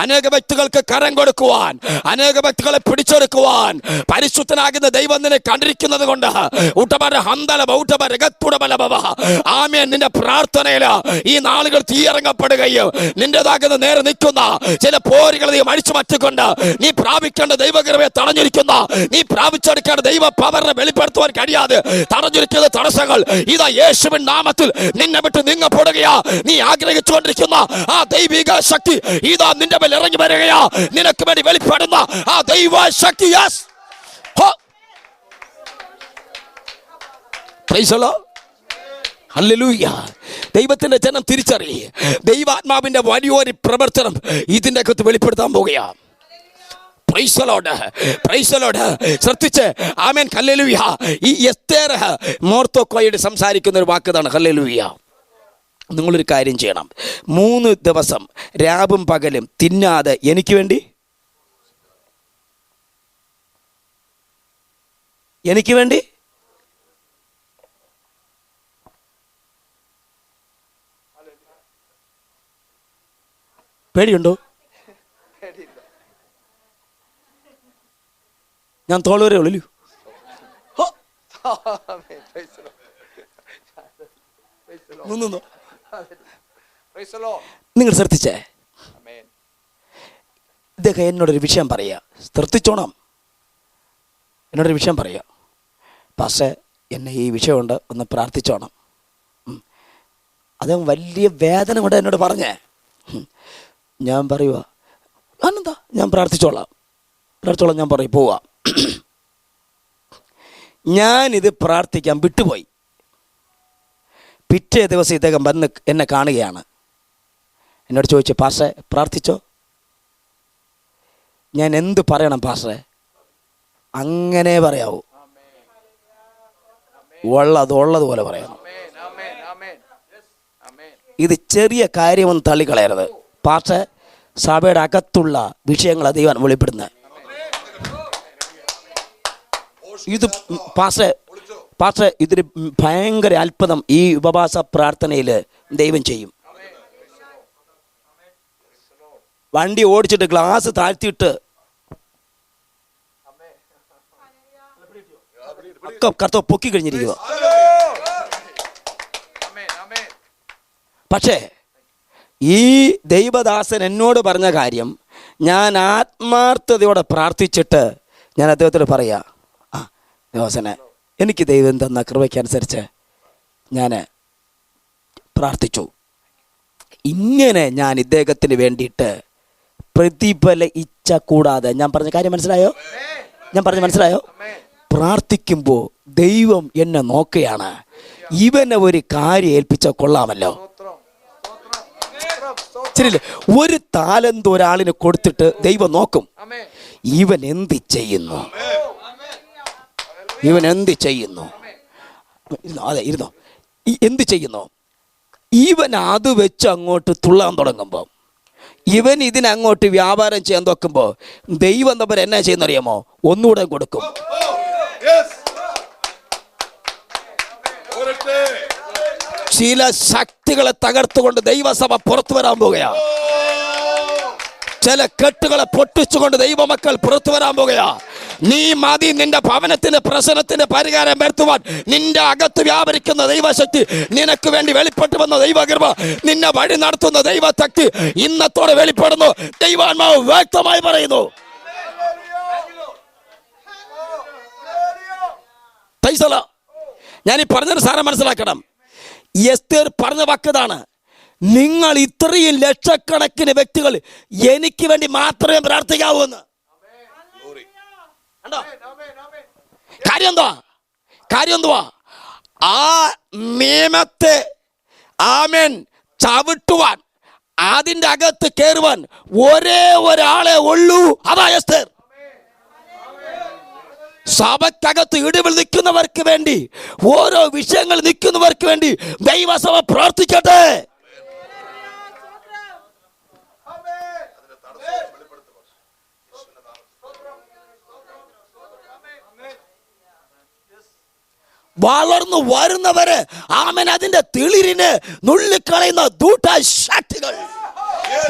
അനേക വ്യക്തികൾക്ക് കരം കൊടുക്കുവാൻ, അനേക വ്യക്തികളെ പിടിച്ചെടുക്കുവാൻ പരിശുദ്ധനാകുന്ന ദൈവം നിന്നെ കണ്ടിരിക്കുന്നത് കൊണ്ട് ആമേൻ. നിന്റെ പ്രാർത്ഥനയില് ഈ നാളുകൾ തീയിറങ്ങപ്പെടുകയും നിന്റേതാകുന്ന നേരെ നിൽക്കുന്ന ചില പോരുകൾ നീ അടിച്ചു മാറ്റിക്കൊണ്ട് നീ പ്രാപിക്കേണ്ട ദൈവകൃപയെ തടഞ്ഞിരിക്കുന്ന, നീ പ്രാപിച്ചെടുക്കേണ്ട ദൈവ പവറിനെ വെളിപ്പെടുത്തുവാൻ കഴിയാതെ തടഞ്ഞിരിക്കുന്ന തടസ്സങ്ങൾ ഇതാ യേശുവിൻ നാമത്തിൽ നിന്നെ വിട്ട് നീങ്ങപ്പെടുകയാ. നീ ആഗ്രഹിച്ചുകൊണ്ടിരിക്കുന്ന ആ ദൈവിക ശക്തി ഇതാ നിന്റെ മേൽ ഇറങ്ങി വരികയാ. നിനക്ക് വേണ്ടി വെളിപ്പെടുന്ന ആ ദൈവ ശക്തി. യെസ്, പ്രൈസ് ദി ലോർഡ്, ഹല്ലേലൂയ. ദൈവത്തിന്റെ ജനം തിരിച്ചറിയേ, ദൈവാത്മാവിന്റെ വലിയൊരു പ്രവർത്തനം ഇതിന്റെ അകത്ത് വെളിപ്പെടുത്താൻ പോകുകയാ. Praise the lord, praise the lord. ശ്രദ്ധിച്ച് ആമേൻ, ഹല്ലേലൂയ. ഈ എസ്തേർ മോർദെഖായിയോട് സംസാരിക്കുന്ന ഒരു വാക്കതാണ് ഹല്ലേലൂയ. നിങ്ങളൊരു കാര്യം ചെയ്യണം, 3 ദിവസം രാവും പകലും തിന്നാതെ എനിക്ക് വേണ്ടി പേടിയുണ്ടോ? ഞാൻ തോളുവരെ ഉള്ളു. നിങ്ങൾ ശ്രദ്ധിച്ചേ, ഇദ്ദേഹം എന്നോടൊരു വിഷയം പറയുക, ശ്രദ്ധിച്ചോണം. എന്നോടൊരു വിഷയം പറയുക, പക്ഷേ എന്നെ ഈ വിഷയമുണ്ട്, ഒന്ന് പ്രാർത്ഥിച്ചോണം. അദ്ദേഹം വലിയ വേദന കൊണ്ട് എന്നോട് പറഞ്ഞേ. ഞാൻ പറയുക, അതെന്താ, ഞാൻ പ്രാർത്ഥിച്ചോളാം ഞാൻ പറയും പോവാം. ഞാനിത് പ്രാർത്ഥിക്കാൻ വിട്ടുപോയി. പിറ്റേ ദിവസം ഇദ്ദേഹം വന്ന് എന്നെ കാണുകയാണ്. എന്നോട് ചോദിച്ചു, പാസ്റ്ററെ പ്രാർത്ഥിച്ചോ? ഞാൻ എന്ത് പറയണം പാസ്റ്ററെ? അങ്ങനെ പറയാവൂ, ഉള്ളതുപോലെ പറയണം. ഇത് ചെറിയ കാര്യമൊന്നും തള്ളിക്കളയരുത്. പാസ്റ്റർ, സഭയുടെ അകത്തുള്ള വിഷയങ്ങൾ ദൈവം വെളിപ്പെടുന്നത്. ഇത് പാസ്റ്റർ ഇതൊരു ഭയങ്കര അത്ഭുതം ഈ ഉപവാസ പ്രാർത്ഥനയിൽ ദൈവം ചെയ്യും. വണ്ടി ഓടിച്ചിട്ട് ഗ്ലാസ് താഴ്ത്തിയിട്ട് ഒക്കെ കർത്താവ് പൊക്കി കഴിഞ്ഞിരിക്കുക. പക്ഷേ ഈ ദൈവദാസൻ എന്നോട് പറഞ്ഞ കാര്യം ഞാൻ ആത്മാർത്ഥതയോടെ പ്രാർത്ഥിച്ചിട്ട് ഞാൻ അദ്ദേഹത്തോട് പറയാ, ആ ദാസനെ, എനിക്ക് ദൈവം തന്ന കൃപയ്ക്കനുസരിച്ച് ഞാൻ പ്രാർത്ഥിച്ചു. ഇങ്ങനെ ഞാൻ ഇദ്ദേഹത്തിന് വേണ്ടിയിട്ട് പ്രതിഫല ഇച്ഛ കൂടാതെ, ഞാൻ പറഞ്ഞ കാര്യം മനസ്സിലായോ? പ്രാർത്ഥിക്കുമ്പോൾ ദൈവം എന്നെ നോക്കുകയാണ്. ഇവനെ ഒരു കാര്യം ഏൽപ്പിച്ച കൊള്ളാമല്ലോ. ശരിയല്ലേ? ഒരു താലന്ത് ഒരാളിന് കൊടുത്തിട്ട് ദൈവം നോക്കും, ഇവൻ എന്ത് ചെയ്യുന്നു. അതെ, ഇരുന്നോ. എന്ത് ചെയ്യുന്നു? ഇവൻ അത് വെച്ച് അങ്ങോട്ട് തുള്ളാൻ തുടങ്ങുമ്പോൾ, ഇവൻ ഇതിനങ്ങോട്ട് വ്യാപാരം ചെയ്യാൻ നോക്കുമ്പോൾ ദൈവം തമ്മിൽ എന്നാ ചെയ്യുന്നറിയാമോ? ഒന്നുകൂടെ കൊടുക്കും. ചില ശക്തികളെ തകർത്തുകൊണ്ട് ദൈവസഭ പുറത്തു വരാൻ പോകുകയാ. ചില കെട്ടുകളെ പൊട്ടിച്ചുകൊണ്ട് ദൈവമക്കൾ പുറത്തു വരാൻ പോകുകയാ. നീ മതി നിന്റെ ഭവനത്തിന്റെ പ്രശ്നത്തിന്റെ പരിഹാരം വരുത്തുവാൻ. നിന്റെ അകത്ത് വ്യാപരിക്കുന്ന ദൈവശക്തി, നിനക്ക് വേണ്ടി വെളിപ്പെട്ടു വന്ന ദൈവകൃപ, നിന്നെ വഴി നടത്തുന്ന ദൈവശക്തി ഇന്നത്തോടെ വെളിപ്പെടുന്നു. ദൈവാത്മാവ് വ്യക്തമായി പറയുന്നു. ഞാൻ ഈ പറഞ്ഞൊരു സാരം മനസ്സിലാക്കണം. എസ്തേർ പറഞ്ഞ വാക്കതാണ്, നിങ്ങൾ ഇത്രയും ലക്ഷക്കണക്കിന് വ്യക്തികൾ എനിക്ക് വേണ്ടി മാത്രമേ പ്രാർത്ഥിക്കാവൂ എന്ന്. കാര്യം എന്തുവാ? ആ നിയമത്തെ ആമേൻ ചവിട്ടുവാൻ, അതിൻ്റെ അകത്ത് കയറുവാൻ ഒരേ ഒരാളെ ഉള്ളൂ, അതാ എസ്തേർ. സഭക്കകത്ത് ഇടിവിൽ നിൽക്കുന്നവർക്ക് വേണ്ടി, ഓരോ വിഷയങ്ങൾ നിൽക്കുന്നവർക്ക് വേണ്ടി ദൈവസഭ പ്രാർത്ഥിക്കട്ടെ. വളർന്നു വരുന്നവര് ആമേൻ അതിന്റെ തിളിരിന് നുള്ളിക്കളയുന്ന ദൂട്ട ശക്തികൾ,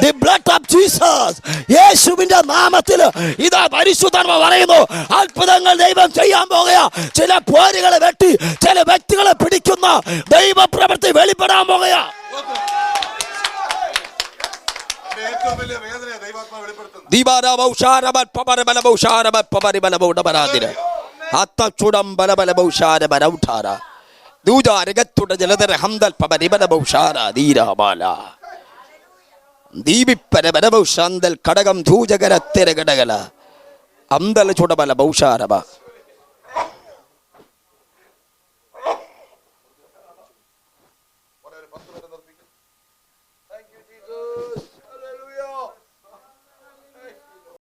the blood of Jesus, യേശുവിന്റെ നാമത്തിൽ ഇതാ പരിശുദ്ധാത്മാവ് പറയുന്നു, അത്ഭുതങ്ങൾ ദൈവം ചെയ്യാൻ പോകുക. ചില പോരുകളെ വെട്ടി ചില വ്യക്തികളെ പിടിക്കുന്ന ദൈവ പ്രവൃത്തി വെളിപ്പെടാൻ പോകുക. എന്റെ ഏറ്റവും വലിയ വേദനയെ ദൈവാത്മാവ് വെളിപ്പെടുത്തുന്നു. കടകം ധൂജകര തിരകടകല അന്തല ചുടബല ബൗഷാരബ